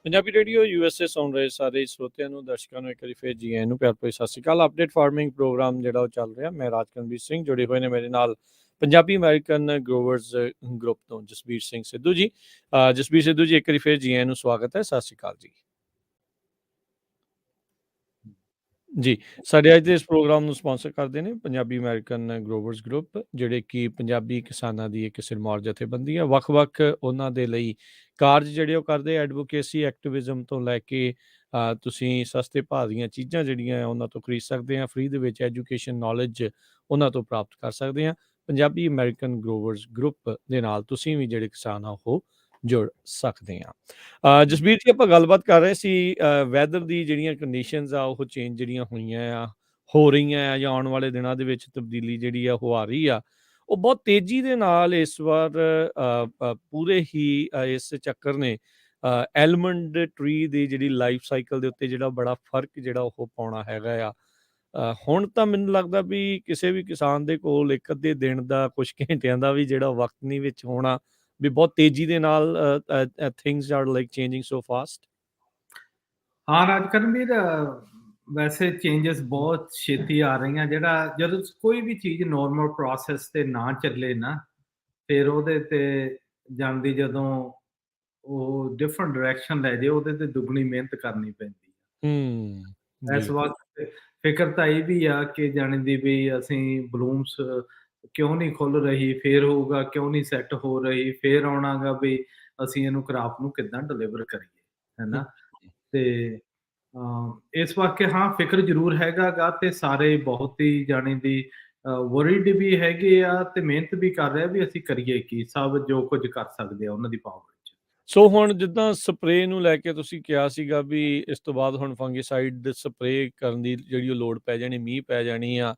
ਪੰਜਾਬੀ ਰੇਡੀਓ USA ਸੁਣ ਰਹੇ ਸਾਰੇ ਸਰੋਤਿਆਂ ਨੂੰ, ਦਰਸ਼ਕਾਂ ਨੂੰ ਇੱਕ ਵਾਰੀ ਫਿਰ ਜੀ ਆਇਆਂ ਨੂੰ ਪਿਆਰ ਭਰੀ ਸਤਿ ਸ਼੍ਰੀ ਅਕਾਲ। ਅਪਡੇਟ ਫਾਰਮਿੰਗ ਪ੍ਰੋਗਰਾਮ ਜਿਹੜਾ ਉਹ ਚੱਲ ਰਿਹਾ, ਮੈਂ ਰਾਜਕਰਮਜੀਤ ਸਿੰਘ, ਜੁੜੇ ਹੋਏ ਨੇ ਮੇਰੇ ਨਾਲ ਪੰਜਾਬੀ ਅਮਰੀਕਨ ਗਰੋਵਰਸ ਗਰੁੱਪ ਤੋਂ ਜਸਬੀਰ ਸਿੰਘ ਸਿੱਧੂ ਜੀ। ਜਸਬੀਰ ਸਿੱਧੂ ਜੀ, ਇੱਕ ਵਾਰੀ ਫਿਰ ਜੀ ਆਇਆਂ ਨੂੰ ਸਵਾਗਤ ਹੈ, ਸਤਿ ਸ਼੍ਰੀ ਅਕਾਲ ਜੀ। ਜੀ, ਸਾਡੇ ਅੱਜ ਦੇ ਇਸ ਪ੍ਰੋਗਰਾਮ ਨੂੰ ਸਪਾਂਸਰ ਕਰਦੇ ਨੇ ਪੰਜਾਬੀ ਅਮਰੀਕਨ ਗਰੋਵਰਸ ਗਰੁੱਪ, ਜਿਹੜੇ ਕਿ ਪੰਜਾਬੀ ਕਿਸਾਨਾਂ ਦੀ ਇੱਕ ਸਿਰਮੌਰ ਜਥੇਬੰਦੀ ਹੈ। ਵੱਖ-ਵੱਖ ਉਹਨਾਂ ਦੇ ਲਈ ਕਾਰਜ ਜਿਹੜੇ ਉਹ ਕਰਦੇ, ਐਡਵੋਕੇਸੀ ਐਕਟਿਵਿਜ਼ਮ ਤੋਂ ਲੈ ਕੇ ਤੁਸੀਂ ਸਸਤੇ ਭਾਅ ਦੀਆਂ ਚੀਜ਼ਾਂ ਜਿਹੜੀਆਂ ਉਹਨਾਂ ਤੋਂ ਖਰੀਦ ਸਕਦੇ ਆ, ਫ੍ਰੀ ਦੇ ਵਿੱਚ ਐਜੂਕੇਸ਼ਨ ਨੌਲੇਜ ਉਹਨਾਂ ਤੋਂ ਪ੍ਰਾਪਤ ਕਰ ਸਕਦੇ ਆ। ਪੰਜਾਬੀ ਅਮਰੀਕਨ ਗਰੋਵਰਸ ਗਰੁੱਪ ਦੇ ਨਾਲ ਤੁਸੀਂ ਵੀ ਜਿਹੜੇ ਕਿਸਾਨ ਆ ਉਹ ਜੁੜ ਸਕਦੇ ਆ। ਜਸਬੀਰ ਜੀ, ਆਪਾਂ ਗੱਲਬਾਤ ਕਰ ਰਹੇ ਸੀ ਵੈਦਰ ਦੀ ਜਿਹੜੀਆਂ ਕੰਡੀਸ਼ਨਸ ਆ ਉਹ ਚੇਂਜ ਜਿਹੜੀਆਂ ਹੋਈਆਂ ਆ, ਹੋ ਰਹੀਆਂ ਆ, ਜਾਂ ਆਉਣ ਵਾਲੇ ਦਿਨਾਂ ਦੇ ਵਿੱਚ ਤਬਦੀਲੀ ਜਿਹੜੀ ਆ ਉਹ ਆ ਰਹੀ ਆ, ਉਹ ਬਹੁਤ ਤੇਜ਼ੀ ਦੇ ਨਾਲ ਇਸ ਵਾਰ ਪੂਰੇ ਹੀ ਇਸ ਚੱਕਰ ਨੇ ਐਲਮੰਡ ਟਰੀ ਦੀ ਜਿਹੜੀ ਲਾਈਫ ਸਾਈਕਲ ਦੇ ਉੱਤੇ ਜਿਹੜਾ ਬੜਾ ਫਰਕ ਜਿਹੜਾ ਉਹ ਪਾਉਣਾ ਹੈਗਾ ਆ। ਹੁਣ ਤਾਂ ਮੈਨੂੰ ਲੱਗਦਾ ਵੀ ਕਿਸੇ ਵੀ ਕਿਸਾਨ ਦੇ ਕੋਲ ਇੱਕ ਅੱਧੇ ਦਿਨ ਦਾ, ਕੁਛ ਘੰਟਿਆਂ ਦਾ ਵੀ ਜਿਹੜਾ ਵਕਤ ਨਹੀਂ ਵਿੱਚ ਹੋਣਾ, ਵੀ ਬਹੁਤ ਤੇਜ਼ੀ ਦੇ ਨਾਲ things are like changing so fast. ਹਾਂ ਰਾਜਕਰਮਵੀਰ, ਵੈਸੇ ਚੇਂਜਸ ਬਹੁਤ ਛੇਤੀ ਆ ਰਹੀਆਂ। ਜਿਹੜਾ ਜਦੋਂ ਕੋਈ ਵੀ ਚੀਜ਼ ਨੋਰਮਲ ਪ੍ਰੋਸੈਸ ਤੇ ਨਾ ਚੱਲੇ ਨਾ, ਫਿਰ ਉਹਦੇ ਤੇ ਜਾਂਦੀ, ਜਦੋਂ ਉਹ ਡਿਫਰੈਂਟ ਡਾਇਰੈਕਸ਼ਨ ਲੈ ਜੇ, ਉਹਦੇ ਤੇ ਦੁੱਗਣੀ ਮਿਹਨਤ ਕਰਨੀ ਪੈਂਦੀ ਹੈ। ਇਸ ਜੀ। ਵਕਤ ਫਿਕਰ ਤਾਂ ਇਹ ਵੀ ਆ ਕਿ ਜਾਣਦੀ ਵੀ ਅਸੀਂ ਬਲੂਮਸ ਕਿਉਂ ਨਹੀਂ ਖੁੱਲ ਰਹੀ, ਫੇਰ ਹੋਊਗਾ ਕਿਉਂ ਨਹੀਂ ਸੈੱਟ ਹੋ ਰਹੀ, ਫੇਰ ਆਉਣਾਗਾ ਵੀ ਅਸੀਂ ਇਹਨੂੰ ਕ੍ਰਾਪ ਨੂੰ ਕਿੱਦਾਂ ਡਿਲੀਵਰ ਕਰੀਏ, ਹੈਨਾ। ਤੇ ਇਸ ਵਾਕੇ ਹਾਂ ਫਿਕਰ ਜ਼ਰੂਰ ਹੈਗਾ ਤੇ ਸਾਰੇ ਬਹੁਤ ਹੀ ਜਾਣੀ ਦੀ ਵਰੀਡ ਵੀ ਹੈਗੇ ਆ ਤੇ ਮਿਹਨਤ ਵੀ ਕਰ ਰਹੇ ਵੀ ਅਸੀਂ ਕਰੀਏ ਕੀ, ਸਭ ਜੋ ਕੁਝ ਕਰ ਸਕਦੇ ਆ ਉਹਨਾਂ ਦੀ ਪਾਵਰ ਵਿੱਚ। ਸੋ ਹੁਣ ਜਿੱਦਾਂ ਸਪਰੇਅ ਨੂੰ ਲੈ ਕੇ ਤੁਸੀਂ ਕਿਹਾ ਸੀਗਾ ਵੀ ਇਸ ਤੋਂ ਬਾਅਦ ਹੁਣ ਫੰਗੀਸਾਈਡ ਸਪਰੇਅ ਕਰਨ ਦੀ ਜਿਹੜੀ ਉਹ ਲੋੜ ਪੈ ਜਾਣੀ, ਮੀਂਹ ਪੈ ਜਾਣੀ ਆ,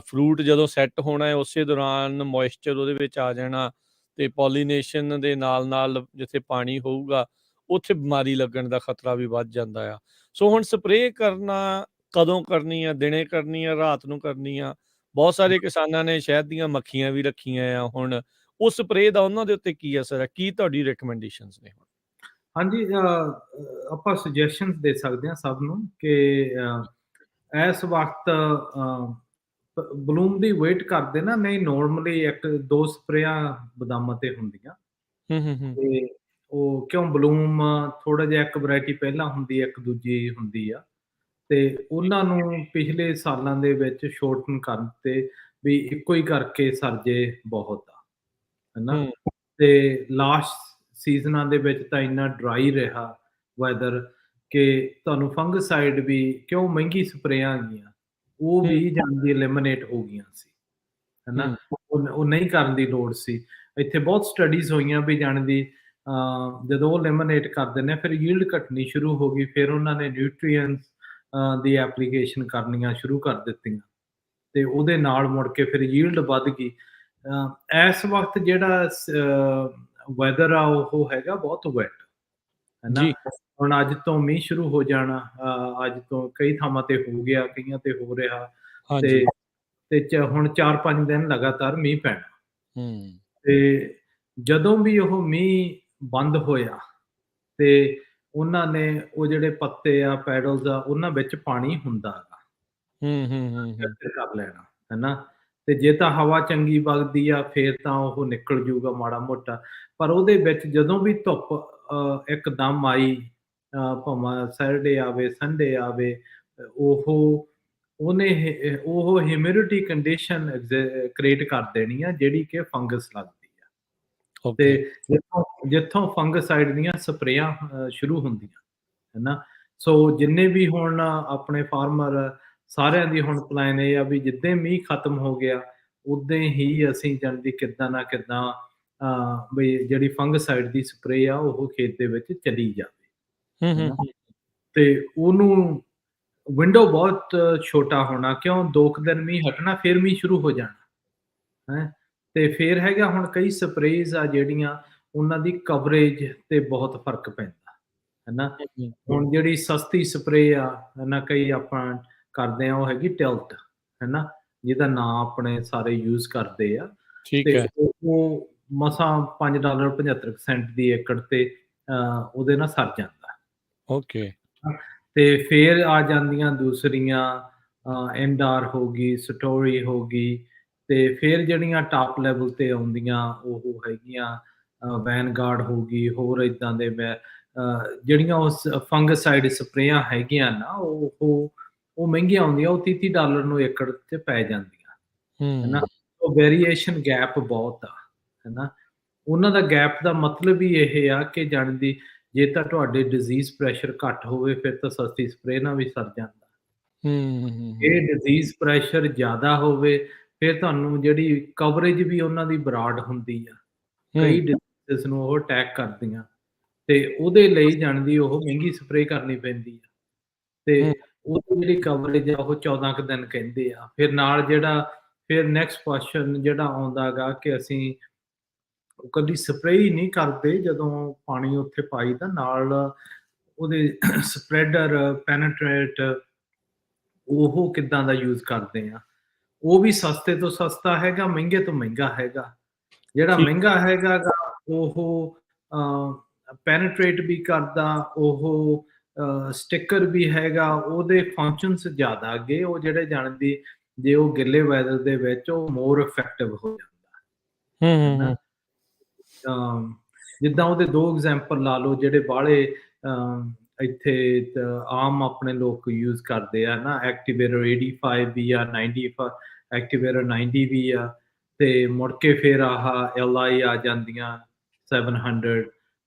ਫਰੂਟ ਜਦੋਂ ਸੈੱਟ ਹੋਣਾ ਹੈ ਉਸੇ ਦੌਰਾਨ ਮੋਇਸਚਰ ਉਹਦੇ ਵਿੱਚ ਆ ਜਾਣਾ, ਤੇ ਪੋਲੀਨੇਸ਼ਨ ਦੇ ਨਾਲ ਜਿੱਥੇ ਪਾਣੀ ਹੋਊਗਾ ਉੱਥੇ ਬਿਮਾਰੀ ਲੱਗਣ ਦਾ ਖਤਰਾ ਵੀ ਵੱਧ ਜਾਂਦਾ ਆ। ਸੋ ਹੁਣ ਸਪਰੇਅ ਕਰਨਾ ਕਦੋਂ ਕਰਨੀ ਆ, ਦਿਨੇ ਕਰਨੀ ਆ, ਰਾਤ ਨੂੰ ਕਰਨੀ ਆ? ਬਹੁਤ ਸਾਰੇ ਕਿਸਾਨਾਂ ਨੇ ਸ਼ਹਿਦ ਦੀਆਂ ਮੱਖੀਆਂ ਵੀ ਰੱਖੀਆਂ ਆ। ਹੁਣ ਉਹ ਸਪਰੇਅ ਦਾ ਉਹਨਾਂ ਦੇ ਉੱਤੇ ਕੀ ਅਸਰ ਹੈ? ਕੀ ਤੁਹਾਡੀ ਰਿਕਮੈਂਡੇਸ਼ਨਸ ਨੇ ਹੁਣ? ਹਾਂਜੀ, ਆਪਾਂ ਸੁਜੈਸ਼ਨਸ ਦੇ ਸਕਦੇ ਹਾਂ ਸਭ ਨੂੰ ਕਿ ਇਸ ਵਕਤ ਬਲੂਮ ਦੀ ਵੇਟ ਕਰਦੇ ਨਾ, ਨਹੀਂ ਨੋਰਮਲੀ ਇੱਕ ਦੋ ਸਪਰੇਆਂ ਬਦਾਮਾਂ ਤੇ ਹੁੰਦੀਆਂ। ਤੇ ਉਹ ਕਿਉਂ ਬਲੂਮ ਥੋੜਾ ਜਿਹਾ ਇੱਕ ਵੈਰਾਈਟੀ ਪਹਿਲਾਂ ਹੁੰਦੀ ਹੈ, ਇੱਕ ਦੂਜੀ ਹੁੰਦੀ ਆ, ਤੇ ਉਹਨਾਂ ਨੂੰ ਪਿਛਲੇ ਸਾਲਾਂ ਦੇ ਵਿੱਚ ਸ਼ੋਰਟਨ ਕਰਨ ਤੇ ਵੀ ਇੱਕੋ ਹੀ ਕਰਕੇ ਸਰਜੇ ਬਹੁਤ ਆ, ਹੈਨਾ। ਤੇ ਲਾਸਟ ਸੀਜ਼ਨਾਂ ਦੇ ਵਿੱਚ ਤਾਂ ਇੰਨਾ ਡਰਾਈ ਰਿਹਾ ਵੈਦਰ ਕਿ ਤੁਹਾਨੂੰ ਫੰਗਸਾਈਡ ਵੀ ਕਿਉਂ ਮਹਿੰਗੀ ਸਪਰੇਆਂ ਗਈਆਂ, ਉਹ ਵੀ ਜਾਂਦੀ ਐਲੀਮੀਨੇਟ ਹੋ ਗਈਆਂ ਸੀ, ਹੈਨਾ। ਉਹ ਨਹੀਂ ਕਰਨ ਦੀ ਲੋੜ ਸੀ। ਇੱਥੇ ਬਹੁਤ ਸਟੱਡੀਜ਼ ਹੋਈਆਂ ਵੀ ਜਾਣਦੀ ਜਦੋਂ ਉਹ ਐਲੀਮੀਨੇਟ ਕਰ ਦਿੰਦੇ ਫਿਰ ਯੀਲਡ ਘਟਣੀ ਸ਼ੁਰੂ ਹੋ ਗਈ, ਫਿਰ ਉਹਨਾਂ ਨੇ ਨਿਊਟ੍ਰੀਐਂਟਸ ਦੀ ਐਪਲੀਕੇਸ਼ਨ ਕਰਨੀਆਂ ਸ਼ੁਰੂ ਕਰ ਦਿੱਤੀਆਂ ਤੇ ਉਹਦੇ ਨਾਲ ਮੁੜ ਕੇ ਫਿਰ ਯੀਲਡ ਵੱਧ ਗਈ। ਇਸ ਵਕਤ ਜਿਹੜਾ ਵੈਦਰ ਆ ਉਹ ਹੈਗਾ ਬਹੁਤ ਵੈਟ, ਹੈਨਾ। ਹੁਣ ਅੱਜ ਤੋਂ ਮੀਂਹ ਸ਼ੁਰੂ ਹੋ ਜਾਣਾ, ਅੱਜ ਤੋਂ ਕਈ ਥਾਵਾਂ ਤੇ ਹੋ ਗਿਆ, ਕਈਆਂ ਤੇ ਹੋ ਰਿਹਾ, ਤੇ ਹੁਣ 4-5 ਦਿਨ ਲਗਾਤਾਰ ਮੀਂਹ ਪੈਣਾ। ਤੇ ਜਦੋਂ ਵੀ ਉਹ ਮੀਂਹ ਬੰਦ ਹੋਇਆ ਤੇ ਉਹਨਾਂ ਨੇ ਉਹ ਜਿਹੜੇ ਪੱਤੇ ਆ, ਪੈਡਲਸ ਆ, ਉਹਨਾਂ ਵਿੱਚ ਪਾਣੀ ਹੁੰਦਾ ਹੈਗਾ, ਕਰ ਲੈਣਾ, ਹੈਨਾ। ਤੇ ਜੇ ਤਾਂ ਹਵਾ ਚੰਗੀ ਵਗਦੀ ਆ ਫੇਰ ਤਾਂ ਉਹ ਨਿਕਲ ਜੂਗਾ ਮਾੜਾ ਮੋਟਾ, ਪਰ ਉਹਦੇ ਵਿੱਚ ਜਦੋਂ ਵੀ ਧੁੱਪ ਇੱਕਦਮ ਆਈ, ਭਾਵੇਂ ਸੈਟਰਡੇ ਆਵੇ, ਸੰਡੇ ਆਵੇ, ਉਹ ਹਿਊਮਿਡਿਟੀ ਕੰਡੀਸ਼ਨ ਕ੍ਰੀਏਟ ਕਰ ਦੇਣੀ ਆ ਜਿਹੜੀ ਕਿ ਫੰਗਸ ਲੱਗਦੀ ਆ। ਤੇ ਜਿੱਥੋਂ ਫੰਗਸਾਈਡ ਦੀਆਂ ਸਪਰੇਆਂ ਸ਼ੁਰੂ ਹੁੰਦੀਆਂ, ਹੈਨਾ। ਸੋ ਜਿੰਨੇ ਵੀ ਹੁਣ ਆਪਣੇ ਫਾਰਮਰ ਸਾਰਿਆਂ ਦੀ ਹੁਣ ਪਲਾਨ ਇਹ ਆ ਵੀ ਜਿੱਦਾਂ ਮੀਂਹ ਖਤਮ ਹੋ ਗਿਆ ਉਦਾਂ ਹੀ ਅਸੀਂ ਜਾਣਦੀ ਕਿੱਦਾਂ ਨਾ ਕਿੱਦਾਂ ਵੀ ਜਿਹੜੀ ਫੰਗਸਾਈਡ ਦੀ ਸਪਰੇਅ ਆ ਉਹ ਖੇਤ ਦੇ ਵਿੱਚ ਚਲੀ ਜਾਵੇ। ਤੇ ਉਹਨੂੰ ਵਿੰਡੋ ਬਹੁਤ ਛੋਟਾ ਹੋਣਾ, ਕਿਉਂ 2 ਦਿਨ ਮੀਂਹ ਹਟਣਾ ਫਿਰ ਮੀਂਹ ਸ਼ੁਰੂ ਹੋ ਜਾਣਾ ਹੈ। ਤੇ ਫਿਰ ਹੈਗਾ ਹੁਣ ਕਈ ਸਪਰੇਜ਼ ਆ ਜਿਹੜੀਆਂ ਉਹਨਾਂ ਦੀ ਕਵਰੇਜ ਤੇ ਬਹੁਤ ਫਰਕ ਪੈਂਦਾ, ਹੈਨਾ। ਹੁਣ ਜਿਹੜੀ ਸਸਤੀ ਸਪਰੇਅ ਆ ਨਾ, ਕਈ ਆਪਾਂ ਕਰਦੇ ਆ, ਉਹ ਹੈਗੀ ਟਿਲਟ, ਹੈਨਾ, ਜਿਹਦਾ ਨਾਂ ਆਪਣੇ ਸਾਰੇ ਯੂਜ਼ ਕਰਦੇ ਆ। ਤੇ ਉਹ ਮਸਾਂ $5.75 ਦੀ ਏਕੜ ਤੇ ਉਹਦੇ ਨਾਲ ਸਰ ਜਾਂਦਾ। ਓਕੇ। ਤੇ ਫਿਰ ਆ ਜਾਂਦੀਆਂ ਦੂਸਰੀਆਂ ਐਂਡਾਰ ਹੋ ਗਈ, ਸਟੋਰੀ ਹੋ ਗਈ ਤੇ ਫਿਰ ਜਿਹੜੀਆਂ ਟਾਪ ਲੈਵਲ ਤੇ ਆਉਂਦੀਆਂ ਉਹ ਹੈਗੀਆਂ ਵੈਨਗਾਰਡ ਹੋ ਗਈ, ਹੋਰ ਇਦਾਂ ਦੇ ਜਿਹੜੀਆਂ ਉਸ ਫੰਗਸਾਈਡ ਸਪਰੇਆਂ ਹੈਗੀਆਂ ਨਾ ਉਹ ਮਹਿੰਗੀਆਂ ਆਉਂਦੀਆਂ, ਉਹ $30 ਨੂੰ ਏਕੜ ਤੇ ਪੈ ਜਾਂਦੀਆਂ, ਹੈਨਾ। ਉਹ ਵੇਰੀਏਸ਼ਨ ਗੈਪ ਬਹੁਤ ਆ, ਹੈਨਾ। ਉਹਨਾਂ ਦਾ ਗੈਪ ਦਾ ਮਤਲਬ ਹੀ ਇਹ ਆ ਕਿ ਜਾਣਦੀ ਜੇ ਤਾਂ ਤੁਹਾਡੇ ਡਿਜ਼ੀਜ਼ ਪ੍ਰੈਸ਼ਰ ਘੱਟ ਹੋਵੇ ਫਿਰ ਤਾਂ ਸਸਤੀ ਸਪਰੇਅ ਨਾਲ ਵੀ ਸਰ ਜਾਂਦਾ। ਇਹ ਡਿਜ਼ੀਜ਼ ਪ੍ਰੈਸ਼ਰ ਜ਼ਿਆਦਾ ਹੋਵੇ ਫਿਰ ਤੁਹਾਨੂੰ ਜਿਹੜੀ ਕਵਰੇਜ ਵੀ ਉਹਨਾਂ ਦੀ ਬਰਾਡ ਹੁੰਦੀ ਆ, ਕਈ ਡਿਜ਼ੀਜ਼ਸ ਨੂੰ ਉਹ ਅਟੈਕ ਕਰਦੀਆਂ ਤੇ ਉਹਦੇ ਲਈ ਜਾਣਦੀ ਉਹ ਮਹਿੰਗੀ ਸਪਰੇਅ ਕਰਨੀ ਪੈਂਦੀ ਆ ਤੇ ਉਹਦੀ ਜਿਹੜੀ ਕਵਰੇਜ ਆ ਉਹ 14 ਕੁ ਦਿਨ ਕਹਿੰਦੇ ਆ। ਫਿਰ ਨਾਲ ਜਿਹੜਾ ਫਿਰ ਨੈਕਸਟ ਕੁਐਸਚਨ ਜਿਹੜਾ ਆਉਂਦਾ ਗਾ ਕਿ ਅਸੀਂ ਕਦੀ ਸਪਰੇਅ ਹੀ ਨਹੀਂ ਕਰਦੇ ਜਦੋਂ ਪਾਣੀ ਉੱਥੇ ਪਾਈਦਾ, ਨਾਲ ਉਹਦੇ ਸਪਰੈਡਰ ਪੈਨੇਟ੍ਰੇਟ ਉਹ ਕਿੱਦਾਂ ਦਾ ਯੂਜ਼ ਕਰਦੇ ਆ। ਉਹ ਵੀ ਸਸਤੇ ਤੋਂ ਸਸਤਾ ਹੈਗਾ, ਮਹਿੰਗੇ ਤੋਂ ਮਹਿੰਗਾ ਹੈਗਾ। ਜਿਹੜਾ ਮਹਿੰਗਾ ਹੈਗਾ ਗਾ ਉਹ ਪੈਨੇਟ੍ਰੇਟ ਵੀ ਕਰਦਾ, ਉਹ ਸਟਿੱਕਰ ਵੀ ਹੈਗਾ, ਉਹਦੇ ਫੰਕਸ਼ਨਸ ਜ਼ਿਆਦਾ ਅੱਗੇ ਉਹ ਜਿਹੜੇ ਜਾਣਦੀ ਜੇ ਉਹ ਗਿੱਲੇ ਵੈਦਰ ਦੇ ਵਿੱਚ ਉਹ ਮੋਰ ਇਫੈਕਟਿਵ ਹੋ ਜਾਂਦਾ, ਹੈਨਾ। ਜਿੱਦਾਂ ਉਹਦੇ 2 ਐਗਜ਼ਾਮਪਲ ਲਾ ਲਓ ਜਿਹੜੇ ਬਾਹਲੇ ਇੱਥੇ ਆਮ ਆਪਣੇ ਲੋਕ ਯੂਜ਼ ਕਰਦੇ ਆ ਨਾ, ਐਕਟੀਵੇਟਰ 85 ਵੀ ਆ, 95 ਐਕਟੀਵੇਟਰ 90 ਵੀ ਆ ਤੇ ਮੁੜ ਕੇ ਫਿਰ ਆਹ LI ਆ ਜਾਂਦੀਆਂ 700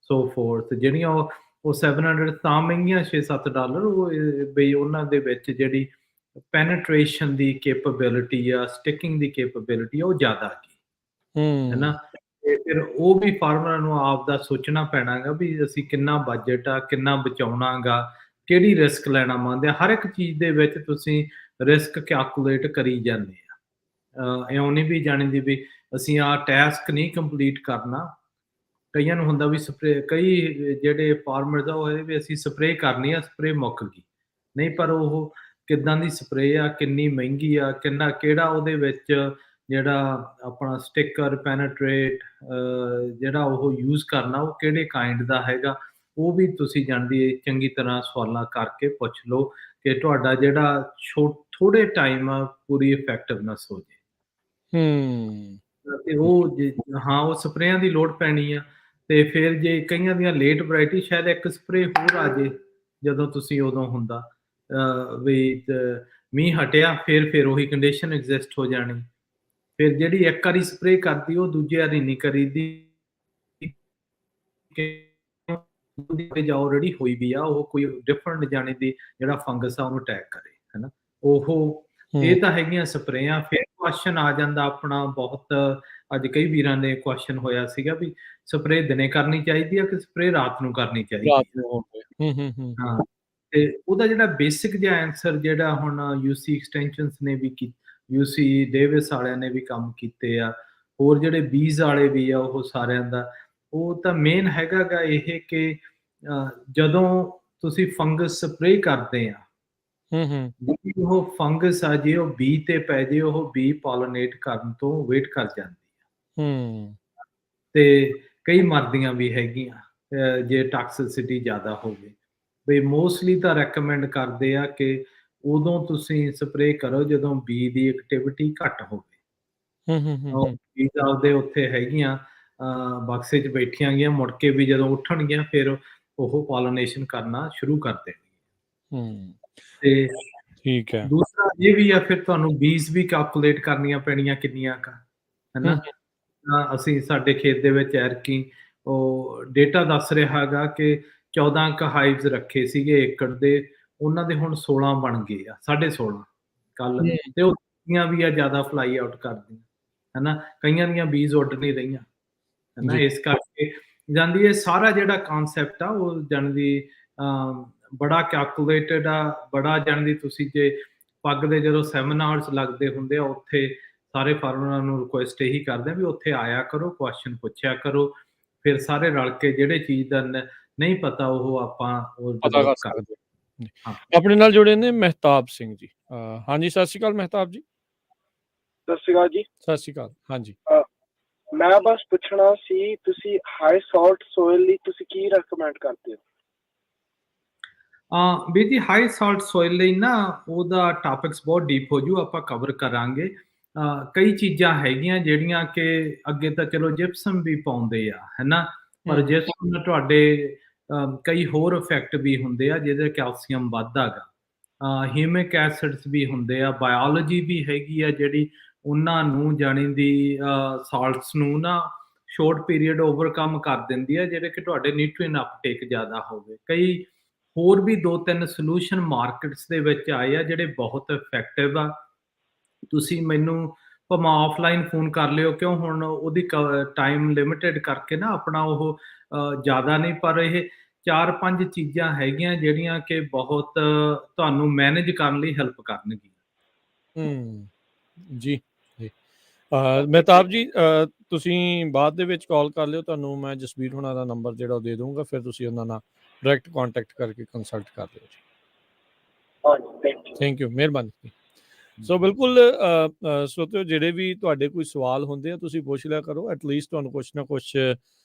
ਸੋ ਫੋਰਥ, ਜਿਹੜੀਆਂ ਉਹ 700 ਤਾਂ ਮਹਿੰਗੀਆਂ $6-7 ਉਹ ਬਈ ਉਹਨਾਂ ਦੇ ਵਿੱਚ ਜਿਹੜੀ ਪੈਨੇਟ੍ਰੇਸ਼ਨ ਦੀ ਕੈਪੇਬਿਲਿਟੀ ਆ, ਸਟਿਕਿੰਗ ਦੀ ਕੈਪੇਬਿਲਿਟੀ ਆ ਉਹ ਜ਼ਿਆਦਾ ਹੈਗੀ, ਹੈਨਾ। ਤੇ ਫਿਰ ਉਹ ਵੀ ਫਾਰਮਰਾਂ ਨੂੰ ਆਪ ਦਾ ਸੋਚਣਾ ਪੈਣਾ ਗਾ ਵੀ ਅਸੀਂ ਕਿੰਨਾ ਬਜਟ ਆ, ਕਿੰਨਾ ਬਚਾਉਣਾ ਗਾ, ਕਿਹੜੀ ਰਿਸਕ ਲੈਣਾ ਮੰਨਦੇ ਆ। ਹਰ ਇੱਕ ਚੀਜ਼ ਦੇ ਵਿੱਚ ਤੁਸੀਂ ਰਿਸਕ ਕੈਲਕੂਲੇਟ ਕਰੀ ਜਾਂਦੇ ਆ। ਇਉਂ ਨਹੀਂ ਵੀ ਜਾਣੀ ਵੀ ਅਸੀਂ ਆਹ ਟਾਸਕ ਨਹੀਂ ਕੰਪਲੀਟ ਕਰਨਾ। ਕਈਆਂ ਨੂੰ ਹੁੰਦਾ ਵੀ ਕਈ ਜਿਹੜੇ ਫਾਰਮਰਸ ਆ ਉਹ ਵੀ ਅਸੀਂ ਸਪਰੇਅ ਕਰਨੀ ਆ, ਸਪਰੇਅ ਮੁੱਕ ਗਈ। ਨਹੀਂ, ਪਰ ਉਹ ਕਿੱਦਾਂ ਦੀ ਸਪਰੇਅ ਆ, ਕਿੰਨੀ ਮਹਿੰਗੀ ਆ, ਕਿਹੜਾ ਉਹਦੇ ਵਿੱਚ ਜਿਹੜਾ ਆਪਣਾ ਸਟਿੱਕਰ ਪੈਨੇਟ੍ਰੇਟ ਜਿਹੜਾ ਉਹ ਯੂਜ਼ ਕਰਨਾ ਉਹ ਕਿਹੜੇ ਕਾਈਂਡ ਦਾ ਹੈਗਾ, ਉਹ ਵੀ ਤੁਸੀਂ ਜਾਣਦੀ ਚੰਗੀ ਤਰ੍ਹਾਂ ਸਵਾਲਾਂ ਕਰਕੇ ਪੁੱਛ ਲਓ ਕਿ ਤੁਹਾਡਾ ਜਿਹੜਾ ਥੋੜੇ ਟਾਈਮ ਆ ਪੂਰੀ ਇਫੈਕਟਿਵਨੈਸ ਹੋ ਜੇ। ਤੇ ਉਹ ਹਾਂ ਉਹ ਸਪਰੇਆਂ ਦੀ ਲੋੜ ਪੈਣੀ ਆ ਤੇ ਫਿਰ ਜੇ ਕਈਆਂ ਦੀਆਂ ਲੇਟ ਵੈਰਾਈਟੀ ਸ਼ਾਇਦ ਇੱਕ ਸਪਰੇਅ ਹੋਰ ਆ ਜੇ ਜਦੋਂ ਤੁਸੀਂ ਉਦੋਂ ਹੁੰਦਾ ਵੀ ਮੀਂਹ ਹਟਿਆ ਫਿਰ ਉਹੀ ਕੰਡੀਸ਼ਨ ਐਗਜ਼ਿਸਟ ਹੋ ਜਾਣੀ। ਫਿਰ ਜਿਹੜੀ ਇੱਕ ਵਾਰੀ ਸਪਰੇਅ ਕਰਦੀ ਉਹ ਦੂਜੀ ਵਾਰੀ ਨਹੀਂ ਕਰੀਦੀ ਆਲਰੇਡੀ ਹੋਈ ਵੀ ਆ, ਉਹ ਕੋਈ ਡਿਫਰੈਂਟ ਜਾਣੇ ਦੀ ਜਿਹੜਾ ਫੰਗਸ ਆ ਉਹਨੂੰ ਅਟੈਕ ਕਰੇ, ਹੈਨਾ। ਉਹ ਇਹ ਤਾਂ ਹੈਗੀਆਂ ਸਪਰੇਆਂ। ਫਿਰ ਕੁਐਸਚਨ ਆ ਜਾਂਦਾ ਆਪਣਾ ਬਹੁਤ, ਅੱਜ ਕਈ ਵੀਰਾਂ ਨੇ ਕੁਐਸਚਨ ਹੋਇਆ ਸੀਗਾ ਵੀ ਸਪਰੇਅ ਦਿਨੇ ਕਰਨੀ ਚਾਹੀਦੀ ਆ ਕਿ ਸਪਰੇਅ ਰਾਤ ਨੂੰ ਕਰਨੀ ਚਾਹੀਦੀ ਆ। ਹਾਂ, ਤੇ ਉਹਦਾ ਜਿਹੜਾ ਬੇਸਿਕ ਜਿਹਾ ਆਂਸਰ ਜਿਹੜਾ ਹੁਣ UC ਐਕਸਟੈਂਸ਼ਨਸ ਨੇ ਵੀ UC ਡੇਵਿਸ ਵਾਲਿਆਂ ਨੇ ਵੀ ਕੰਮ ਕੀਤੇ ਆ, ਹੋਰ ਜਿਹੜੇ ਬੀਜ਼ ਵਾਲੇ ਵੀ ਆ ਉਹ ਸਾਰਿਆਂ ਦਾ ਉਹ ਤਾਂ ਮੇਨ ਹੈਗਾ ਗਾ ਇਹ ਕਿ ਜਦੋਂ ਤੁਸੀਂ ਫੰਗਸ ਸਪਰੇਅ ਕਰਦੇ ਆ ਉਹ ਫੰਗਸ ਆ ਜੇ ਉਹ ਬੀ ਤੇ ਪੈ ਜੇ ਉਹ ਬੀ ਪੋਲੀਨੇਟ ਕਰਨ ਤੋਂ ਵੇਟ ਕਰ ਜਾਂਦੀ ਆ ਤੇ ਕਈ ਮਰਦੀਆਂ ਵੀ ਹੈਗੀਆਂ ਜੇ ਟਾਕਸਿਸਿਟੀ ਜ਼ਿਆਦਾ ਹੋਵੇ। ਬਈ ਮੋਸਟਲੀ ਤਾਂ ਰეკਮੈਂਡ ਕਰਦੇ ਆ ਕਿ ਉਦੋਂ ਤੁਸੀਂ ਸਪਰੇਅ ਕਰੋ ਜਦੋਂ ਬੀ ਦੀ ਐਕਟੀਵਿਟੀ ਘੱਟ ਹੋਵੇ। ਬੀਜ਼ ਆਪਦੇ ਉੱਥੇ ਹੈਗੀਆਂ ਬਕਸੇ 'ਚ ਬੈਠੀਆਂ ਗਈਆਂ, ਮੁੜ ਕੇ ਵੀ ਜਦੋਂ ਉੱਠਣਗੀਆਂ ਫਿਰ ਉਹ ਪੋਲੀਨੇਸ਼ਨ ਕਰਨਾ ਸ਼ੁਰੂ ਕਰ ਦੇਣਗੀਆਂ। ਤੇ ਠੀਕ ਹੈ। ਦੂਸਰਾ ਇਹ ਵੀ ਆ ਫਿਰ ਤੁਹਾਨੂੰ ਬੀਜ਼ ਵੀ ਕੈਲਕੂਲੇਟ ਕਰਨੀਆਂ ਪੈਣੀਆਂ ਕਿੰਨੀਆਂ ਕੁ, ਹੈਨਾ। ਅਸੀਂ ਸਾਡੇ ਖੇਤ ਦੇ ਵਿੱਚ ਐਰਕੀ ਉਹ ਡੇਟਾ ਦੱਸ ਰਿਹਾ ਹੈਗਾ ਕਿ 14 ਕੁ ਹਾਈਵਜ਼ ਰੱਖੇ ਸੀਗੇ ਏਕੜ ਦੇ, ਉਹਨਾਂ ਦੇ ਹੁਣ 16 ਬਣ ਗਏ ਆ, 16.5 ਕੱਲ। ਤੇ ਉਹ ਵੀ ਆ ਜ਼ਿਆਦਾ ਫਲਾਈ ਆਊਟ ਕਰਦੀਆਂ, ਹੈਨਾ। ਕਈਆਂ ਦੀਆਂ ਬੀਜ਼ ਉੱਡ ਨਹੀਂ ਰਹੀਆਂ, ਹੈਨਾ। ਇਸ ਕਰਕੇ ਜਾਂਦੀ ਇਹ ਸਾਰਾ ਜਿਹੜਾ ਕਾਨਸੈਪਟ ਆ ਉਹ ਜਾਣਦੀ ਬੜਾ ਕੈਲਕੂਲੇਟਡ ਆ, ਬੜਾ ਜਾਣਦੀ ਤੁਸੀਂ ਜੇ ਪੱਗ ਦੇ ਜਦੋਂ ਸੈਮੀਨਾਰਸ ਲੱਗਦੇ ਹੁੰਦੇ ਆ ਉੱਥੇ ਸਾਰੇ ਫਾਰਮਰਾਂ ਨੂੰ ਰਿਕੁਐਸਟ ਇਹੀ ਕਰਦੇ ਆ ਵੀ ਉੱਥੇ ਆਇਆ ਕਰੋ, ਕੁਐਸਚਨ ਪੁੱਛਿਆ ਕਰੋ, ਫਿਰ ਸਾਰੇ ਰਲ ਕੇ ਜਿਹੜੇ ਚੀਜ਼ ਦਾ ਨਹੀਂ ਪਤਾ ਉਹ ਆਪਾਂ ਪਤਾ ਕਰ ਸਕਦੇ। ਆਪਣੇ ਨਾਲ ਜੁੜੇ ਨੇ ਮਹਿਤਾਬ ਸਿੰਘ ਜੀ। ਹਾਂਜੀ, ਸਤਿ ਸ਼੍ਰੀ ਅਕਾਲ ਮਹਿਤਾਬ ਜੀ। ਸਤਿ ਸ਼੍ਰੀ ਅਕਾਲ ਜੀ। ਸਤਿ ਸ਼੍ਰੀ ਅਕਾਲ। ਹਾਂਜੀ, ਮੈਂ ਬਸ ਪੁੱਛਣਾ ਸੀ ਤੁਸੀਂ ਹਾਈ ਸਾਲਟ ਸੋਇਲ ਲਈ ਤੁਸੀਂ ਕੀ ਰეკਮੈਂਡ ਕਰਦੇ ਹੋ? ਵੀਰ ਜੀ ਹਾਈ ਸਾਲਟ ਸੋਇਲ ਲਈ ਨਾ ਉਹਦਾ ਟਾਪਿਕਸ ਬਹੁਤ ਡੀਪ ਹੋ ਜੂ, ਆਪਾਂ ਕਵਰ ਕਰਾਂਗੇ। ਕਈ ਚੀਜ਼ਾਂ ਹੈਗੀਆਂ ਜਿਹੜੀਆਂ ਕਿ ਅੱਗੇ ਤਾਂ ਚਲੋ ਜਿਪਸਮ ਵੀ ਪਾਉਂਦੇ ਆ, ਹੈਨਾ, ਪਰ ਜਿਪਸਮ ਨਾਲ ਤੁਹਾਡੇ ਕਈ ਹੋਰ ਇਫੈਕਟ ਵੀ ਹੁੰਦੇ ਆ ਜਿਹਦੇ ਕੈਲਸ਼ੀਅਮ ਵੱਧਦਾ ਗਾ। ਹਿਊਮਿਕ ਐਸਿਡਸ ਵੀ ਹੁੰਦੇ ਆ, ਬਾਇਓਲੋਜੀ ਵੀ ਹੈਗੀ ਆ ਜਿਹੜੀ ਉਹਨਾਂ ਨੂੰ ਜਾਣੀ ਦੀ ਸਾਲਟਸ ਨੂੰ ਨਾ ਸ਼ੋਰਟ ਪੀਰੀਅਡ ਓਵਰਕਮ ਕਰ ਦਿੰਦੀ ਆ, ਜਿਹੜੇ ਕਿ ਤੁਹਾਡੇ ਨਿਊਟ੍ਰੀਐਂਟ ਅਪਟੇਕ ਜ਼ਿਆਦਾ ਹੋਵੇ। ਕਈ ਹੋਰ ਵੀ 2-3 ਸੋਲੂਸ਼ਨ ਮਾਰਕੀਟਸ ਦੇ ਵਿੱਚ ਆਏ ਆ ਜਿਹੜੇ ਬਹੁਤ ਇਫੈਕਟਿਵ ਆ। ਤੁਸੀਂ ਮੈਨੂੰ ਭਾਵੇਂ ਆਫਲਾਈਨ ਫੋਨ ਕਰ ਲਿਓ, ਕਿਉਂ ਹੁਣ ਉਹਦੀ ਟਾਈਮ ਲਿਮਿਟਿਡ ਕਰਕੇ ਨਾ ਆਪਣਾ ਉਹ ਜ਼ਿਆਦਾ ਨਹੀਂ, ਪਰ ਇਹ 4-5 ਚੀਜ਼ਾਂ ਹੈਗੀਆਂ ਜਿਹੜੀਆਂ ਕਿ ਬਹੁਤ ਤੁਹਾਨੂੰ ਮੈਨੇਜ ਕਰਨ ਲਈ ਹੈਲਪ ਕਰਨਗੀਆਂ। ਜੀ, ਜੀ। ਮਹਿਤਾਬ ਜੀ, ਤੁਸੀਂ ਬਾਅਦ ਦੇ ਵਿੱਚ ਕਾਲ ਕਰ ਲਿਓ, ਤੁਹਾਨੂੰ ਮੈਂ ਜਸਬੀਰ ਹੋਣਾ ਦਾ ਨੰਬਰ ਜਿਹੜਾ ਉਹ ਦੇ ਦੂੰਗਾ, ਫਿਰ ਤੁਸੀਂ ਉਹਨਾਂ ਨਾਲ ਡਾਇਰੈਕਟ ਕੰਟੈਕਟ ਕਰਕੇ ਕੰਸਲਟ ਕਰ ਲਿਓ ਜੀ। ਥੈਂਕ ਯੂ, ਮਿਹਰਬਾਨੀ। ਸੋ ਬਿਲਕੁਲ ਸਰੋਤਿਓ, ਜਿਹੜੇ ਵੀ ਤੁਹਾਡੇ ਕੋਈ ਸਵਾਲ ਹੁੰਦੇ ਆ ਤੁਸੀਂ ਪੁੱਛ ਲਿਆ ਕਰੋ, ਐਟਲੀਸਟ ਤੁਹਾਨੂੰ ਕੁਛ ਨਾ ਕੁਛ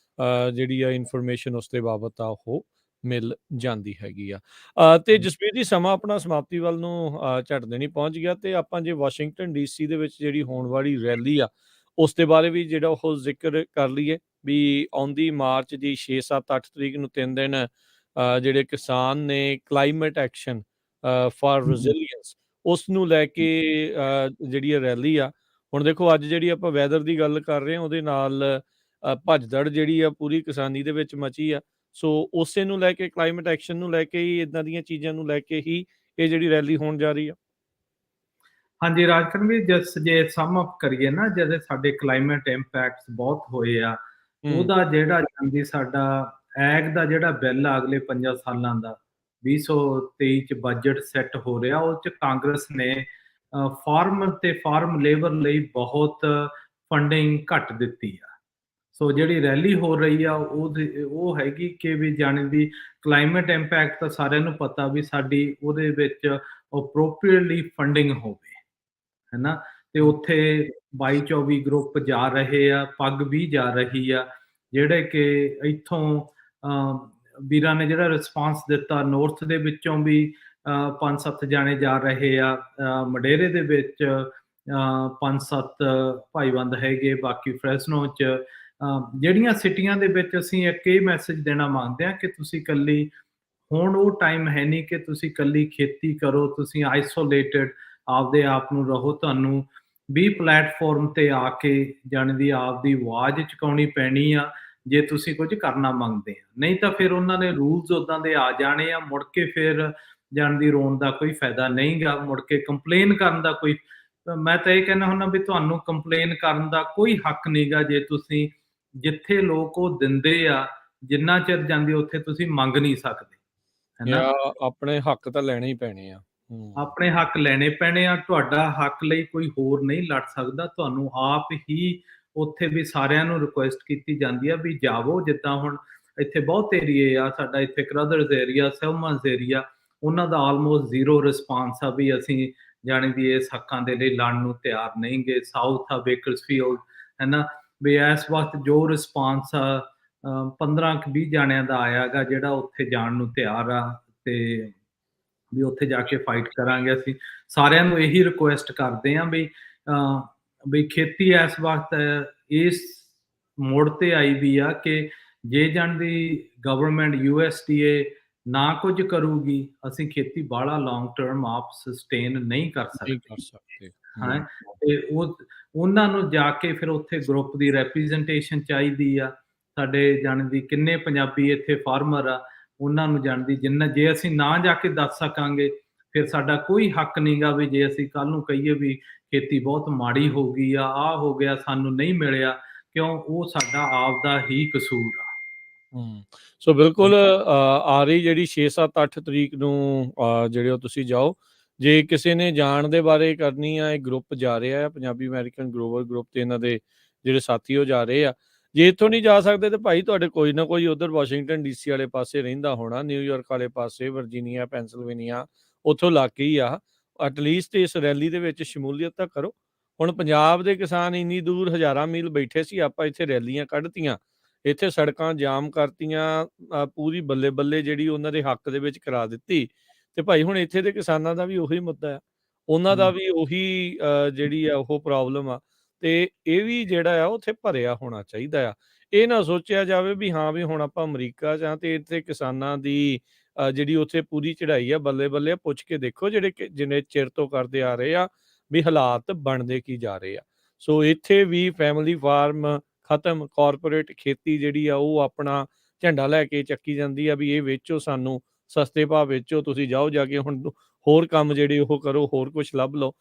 ਜਿਹੜੀ ਆ ਇਨਫੋਰਮੇਸ਼ਨ ਉਸ ਦੇ ਬਾਬਤ ਆ ਉਹ ਮਿਲ ਜਾਂਦੀ ਹੈਗੀ ਆ। ਤੇ ਜਸਬੀਰ ਜੀ, ਸਮਾਂ ਆਪਣਾ ਸਮਾਪਤੀ ਵੱਲ ਨੂੰ ਝਟ ਦੇਣੀ ਪਹੁੰਚ ਗਿਆ, ਤੇ ਆਪਾਂ ਜੇ ਵਾਸ਼ਿੰਗਟਨ DC ਦੇ ਵਿੱਚ ਜਿਹੜੀ ਹੋਣ ਵਾਲੀ ਰੈਲੀ ਆ ਉਸ ਦੇ ਬਾਰੇ ਵੀ ਜਿਹੜਾ ਉਹ ਜ਼ਿਕਰ ਕਰ ਲਈਏ ਵੀ ਆਉਂਦੀ ਮਾਰਚ ਦੀ 6, 7, 8 ਤਰੀਕ ਨੂੰ 3 ਦਿਨ ਜਿਹੜੇ ਕਿਸਾਨ ਨੇ ਕਲਾਈਮੇਟ ਐਕਸ਼ਨ ਫਾਰ ਰੈਜ਼ਿਲੀਅੰਸ ਉਸ ਨੂੰ ਲੈ ਕੇ ਜਿਹੜੀ ਰੈਲੀ ਆ। ਹੁਣ ਦੇਖੋ, ਅੱਜ ਜਿਹੜੀ ਆਪਾਂ ਵੈਦਰ ਦੀ ਗੱਲ ਕਰ ਰਹੇ ਹਾਂ ਉਹਦੇ ਨਾਲ ਭੱਜਦੜ ਜਿਹੜੀ ਆ ਪੂਰੀ ਕਿਸਾਨੀ ਦੇ ਵਿੱਚ ਮਚੀ ਆ। ਸੋ ਉਸੇ ਨੂੰ ਲੈ ਕੇ, ਕਲਾਈਮੇਟ ਐਕਸ਼ਨ ਨੂੰ ਲੈ ਕੇ ਹੀ, ਇਦਾਂ ਦੀਆਂ ਚੀਜ਼ਾਂ ਨੂੰ ਲੈ ਕੇ ਹੀ ਇਹ ਜਿਹੜੀ ਰੈਲੀ ਹੋਣ ਜਾ ਰਹੀ ਆ। ਹਾਂਜੀ ਰਾਜਕਰਨ ਵੀ, ਜੇ ਸਮ ਅਪ ਕਰੀਏ ਨਾ, ਜਿਹੜੇ ਸਾਡੇ ਕਲਾਈਮੇਟ ਇੰਪੈਕਟਸ ਬਹੁਤ ਹੋਏ ਆ, ਉਹਦਾ ਜਿਹੜਾ ਜਾਂਦੀ ਸਾਡਾ ਐਗ ਦਾ ਜਿਹੜਾ ਬਿੱਲ ਆ ਅਗਲੇ 5 ਸਾਲਾਂ ਦਾ 2023 ਚ ਬਜਟ ਸੈੱਟ ਹੋ ਰਿਹਾ, ਉਹ ਚ ਕਾਂਗਰਸ ਨੇ ਫਾਰਮ ਤੇ ਫਾਰਮ ਲੇਬਰ ਲਈ ਬਹੁਤ ਫੰਡਿੰਗ ਘੱਟ ਦਿੱਤੀ ਆ। ਸੋ ਜਿਹੜੀ ਰੈਲੀ ਹੋ ਰਹੀ ਆ ਉਹ ਹੈਗੀ ਕਿ ਵੀ ਜਾਣੀ ਦੀ ਕਲਾਈਮੇਟ ਇੰਪੈਕਟ ਤਾਂ ਸਾਰਿਆਂ ਨੂੰ ਪਤਾ ਵੀ ਸਾਡੀ ਉਹਦੇ ਵਿੱਚ ਅਪਰੋਪਰੀਏਟਲੀ ਫੰਡਿੰਗ ਹੋਵੇ, ਹੈਨਾ। ਤੇ ਉੱਥੇ 22-24 ਗਰੁੱਪ ਜਾ ਰਹੇ ਆ, ਪੱਗ ਵੀ ਜਾ ਰਹੀ ਆ, ਜਿਹੜੇ ਕਿ ਇੱਥੋਂ ਵੀਰਾਂ ਨੇ ਜਿਹੜਾ ਰਿਸਪਾਂਸ ਦਿੱਤਾ, ਨੌਰਥ ਦੇ ਵਿੱਚੋਂ ਵੀ 5-7 ਜਾਣੇ ਜਾ ਰਹੇ ਆ, ਮਡੇਰੇ ਦੇ ਵਿੱਚ 5-7 ਭਾਈਬੰਦ ਹੈਗੇ, ਬਾਕੀ ਫਰੈਸਨੋ ਚ ਜਿਹੜੀਆਂ ਸਿਟੀਆਂ ਦੇ ਵਿੱਚ ਅਸੀਂ ਇੱਕ ਇਹ ਮੈਸੇਜ ਦੇਣਾ ਮੰਗਦੇ ਹਾਂ ਕਿ ਤੁਸੀਂ ਇਕੱਲੀ, ਹੁਣ ਉਹ ਟਾਈਮ ਹੈ ਨਹੀਂ ਕਿ ਤੁਸੀਂ ਇਕੱਲੀ ਖੇਤੀ ਕਰੋ, ਤੁਸੀਂ ਆਈਸੋਲੇਟਡ ਆਪਦੇ ਆਪ ਨੂੰ ਰਹੋ, ਤੁਹਾਨੂੰ ਵੀ ਪਲੇਟਫਾਰਮ ਤੇ ਆ ਕੇ ਜਾਣ ਦੀ ਆਪਦੀ ਆਵਾਜ਼ ਚੁਕਾਉਣੀ ਪੈਣੀ ਆ ਜੇ ਤੁਸੀਂ ਕੁਝ ਕਰਨਾ ਮੰਗਦੇ ਆ। ਨਹੀਂ ਤਾਂ ਫਿਰ ਉਹਨਾਂ ਨੇ ਰੂਲਸ ਉਦਾਂ ਦੇ ਆ ਜਾਣੇ ਆ, ਮੁੜ ਕੇ ਫਿਰ ਜਾਣ ਦੀ ਰੋਣ ਦਾ ਕੋਈ ਫਾਇਦਾ ਨਹੀਂਗਾ, ਮੁੜ ਕੇ ਕੰਪਲੇਨ ਕਰਨ ਦਾ ਕੋਈ, ਮੈਂ ਤਾਂ ਇਹ ਕਹਿੰਦਾ ਹੁੰਦਾ ਵੀ ਤੁਹਾਨੂੰ ਕੰਪਲੇਨ ਕਰਨ ਦਾ ਕੋਈ ਹੱਕ ਨਹੀਂਗਾ ਜੇ ਤੁਸੀਂ ਜਿੱਥੇ ਲੋਕ ਉਹ ਦਿੰਦੇ ਆ, ਜਿੰਨਾ ਚਿਰ ਜਾਂਦੀ ਉੱਥੇ ਤੁਸੀਂ ਮੰਗ ਨਹੀਂ ਸਕਦੇ, ਹੈਨਾ। ਆਪਣੇ ਹੱਕ ਤਾਂ ਲੈਣੇ ਹੀ ਪੈਣੇ ਆ। ਆਪਣੇ ਹੱਕ ਲੈਣੇ ਪੈਣੇ ਆ, ਤੁਹਾਡਾ ਹੱਕ ਲਈ ਕੋਈ ਹੋਰ ਨਹੀਂ ਲੜ ਸਕਦਾ, ਤੁਹਾਨੂੰ ਆਪ ਹੀ ਉੱਥੇ ਵੀ ਸਾਰਿਆਂ ਨੂੰ ਰਿਕੁਐਸਟ ਕੀਤੀ ਜਾਂਦੀ ਆ ਵੀ ਜਾਵੋ। ਜਿੱਦਾਂ ਹੁਣ ਇੱਥੇ ਬਹੁਤ ਏਰੀਏ ਆ, ਸਾਡਾ ਇੱਥੇ ਕਰਦਰਜ਼ ਏਰੀਆ, ਸਹਿਮਸ ਏਰੀਆ, ਉਹਨਾਂ ਦਾ ਆਲਮੋਸਟ ਜ਼ੀਰੋ ਰਿਸਪਾਂਸ ਆ ਵੀ ਅਸੀਂ ਜਾਣੀ ਦੀ ਇਸ ਹੱਕਾਂ ਦੇ ਲਈ ਲੜਨ ਨੂੰ ਤਿਆਰ ਨਹੀਂ ਗੇ। ਸਾਊਥ ਆ, ਬੇਕਰਸਫੀਲਡ, ਹੈਨਾ, ਵੀ ਇਸ ਵਕਤ ਜੋ ਰਿਸਪਾਂਸ ਆ 15-20 ਜਾਣਿਆਂ ਦਾ ਆਇਆ ਗਾ ਜਿਹੜਾ ਉੱਥੇ ਜਾਣ ਨੂੰ ਤਿਆਰ ਆ, ਤੇ ਵੀ ਉੱਥੇ ਜਾ ਕੇ ਫਾਈਟ ਕਰਾਂਗੇ। ਅਸੀਂ ਸਾਰਿਆਂ ਨੂੰ ਇਹੀ ਰਿਕੁਐਸਟ ਕਰਦੇ ਹਾਂ ਵੀ ਖੇਤੀ ਇਸ ਵਕਤ ਇਸ ਮੋੜ ਤੇ ਆਈ ਵੀ ਆ ਕਿ ਜੇ ਜਾਣ ਦੀ ਗਵਰਨਮੈਂਟ USDA ਨਾ ਕੁਝ ਕਰੂਗੀ, ਅਸੀਂ ਖੇਤੀ ਬਾਹਲਾ ਲੌਂਗ ਟਰਮ ਆਪ ਸਸਟੇਨ ਨਹੀਂ ਕਰ ਸਕਦੇ। ਹਾਂ, ਤੇ ਉਹਨਾਂ ਨੂੰ ਜਾ ਕੇ ਫਿਰ ਉੱਥੇ ਗਰੁੱਪ ਦੀ ਰੈਪ੍ਰਜ਼ੈਂਟੇਸ਼ਨ ਚਾਹੀਦੀ ਆ। ਸਾਡੇ ਜਾਣ ਦੀ ਕਿੰਨੇ ਪੰਜਾਬੀ ਇੱਥੇ ਫਾਰਮਰ ਆ, ਉਹਨਾਂ ਨੂੰ ਜਾਣਦੀ, ਜਿੰਨਾ ਜੇ ਅਸੀਂ ਨਾ ਜਾ ਕੇ ਦੱਸ ਸਕਾਂਗੇ ਫਿਰ ਸਾਡਾ ਕੋਈ ਹੱਕ ਨਹੀਂਗਾ ਵੀ ਜੇ ਅਸੀਂ ਕੱਲ ਨੂੰ ਕਹੀਏ ਵੀ ਖੇਤੀ ਬਹੁਤ ਮਾੜੀ ਹੋ ਗਈ ਆ, ਆਹ ਹੋ ਗਿਆ, ਸਾਨੂੰ ਨਹੀਂ ਮਿਲਿਆ, ਕਿਉਂ, ਉਹ ਸਾਡਾ ਆਪਦਾ ਹੀ ਕਸੂਰ ਆ। ਸੋ ਬਿਲਕੁਲ ਆ ਰਹੀ ਜਿਹੜੀ 6, 7, 8 ਤਰੀਕ ਨੂੰ ਜਿਹੜੇ ਉਹ ਤੁਸੀਂ ਜਾਓ। ਜੇ ਕਿਸੇ ਨੇ ਜਾਣ ਦੇ ਬਾਰੇ ਕਰਨੀ ਆ, ਇਹ ਗਰੁੱਪ ਜਾ ਰਿਹਾ ਆ, ਪੰਜਾਬੀ ਅਮਰੀਕਨ ਗਲੋਬਲ ਗਰੁੱਪ, ਤੇ ਇਹਨਾਂ ਦੇ ਜਿਹੜੇ ਸਾਥੀ ਉਹ ਜਾ ਰਹੇ ਆ। ਜੇ ਇੱਥੋਂ ਨਹੀਂ ਜਾ ਸਕਦੇ ਤੇ ਭਾਈ ਤੁਹਾਡੇ ਕੋਈ ਨਾ ਕੋਈ ਉਧਰ ਵਾਸ਼ਿੰਗਟਨ DC ਵਾਲੇ ਪਾਸੇ ਰਹਿੰਦਾ ਹੋਣਾ, ਨਿਊਯਾਰਕ ਵਾਲੇ ਪਾਸੇ, ਵਰਜੀਨੀਆ, ਪੈਂਸਿਲਵੇਨੀਆ, ਉੱਥੋਂ ਲੱਗ ਹੀ ਆ। ਐਟਲੀਸਟ ਇਸ ਰੈਲੀ ਦੇ ਵਿੱਚ ਸ਼ਮੂਲੀਅਤ ਤਾਂ ਕਰੋ। ਹੁਣ ਪੰਜਾਬ ਦੇ ਕਿਸਾਨ ਇੰਨੀ ਦੂਰ ਹਜ਼ਾਰਾਂ ਮੀਲ ਬੈਠੇ ਸੀ, ਆਪਾਂ ਇੱਥੇ ਰੈਲੀਆਂ ਕੱਢਤੀਆਂ, ਇੱਥੇ ਸੜਕਾਂ ਜਾਮ ਕਰਤੀਆਂ, ਪੂਰੀ ਬੱਲੇ-ਬੱਲੇ ਜਿਹੜੀ ਉਹਨਾਂ ਦੇ ਹੱਕ ਦੇ ਵਿੱਚ ਕਰਾ ਦਿੱਤੀ ਤੇ ਭਾਈ ਹੁਣ ਇੱਥੇ ਦੇ ਕਿਸਾਨਾਂ ਦਾ ਵੀ ਉਹੀ ਮੁੱਦਾ ਆ। ਉਹਨਾਂ ਦਾ ਵੀ ਉਹੀ ਜਿਹੜੀ ਆ ਉਹ ਪ੍ਰੋਬਲਮ ਆ ਤੇ ਇਹ ਵੀ ਜਿਹੜਾ ਆ ਉੱਥੇ ਭਰਿਆ ਹੋਣਾ ਚਾਹੀਦਾ ਆ। ਇਹ ਨਾ ਸੋਚਿਆ ਜਾਵੇ ਵੀ ਹਾਂ ਵੀ ਹੁਣ ਆਪਾਂ ਅਮਰੀਕਾ 'ਚ ਆ ਤੇ ਇੱਥੇ ਕਿਸਾਨਾਂ ਦੀ ਜਿਹੜੀ ਉੱਥੇ ਪੂਰੀ ਚੜ੍ਹਾਈ ਆ ਬੱਲੇ-ਬੱਲੇ ਪੁੱਛ ਕੇ ਦੇਖੋ ਜਿਹੜੇ ਕਿ ਜਿੰਨੇ ਚਿਰ ਤੋਂ ਕਰਦੇ ਆ ਰਹੇ ਆ ਵੀ ਹਾਲਾਤ ਬਣਦੇ ਕੀ ਜਾ ਰਹੇ ਆ। ਸੋ ਇੱਥੇ ਵੀ ਫੈਮਿਲੀ ਫਾਰਮ ਖਤਮ, ਕਾਰਪੋਰੇਟ ਖੇਤੀ ਜਿਹੜੀ ਆ ਉਹ ਆਪਣਾ ਝੰਡਾ ਲੈ ਕੇ ਚੱਕੀ ਜਾਂਦੀ ਆ ਵੀ ਇਹ ਵੇਚੋ ਸਾਨੂੰ, ਸਸਤੇ ਭਾਅ ਵੇਚੋ, ਤੁਸੀਂ ਜਾਓ ਜਾ ਕੇ ਹੁਣ ਹੋਰ ਕੰਮ ਜਿਹੜੇ ਉਹ ਕਰੋ, ਹੋਰ ਕੁਛ ਲੱਭ ਲਓ।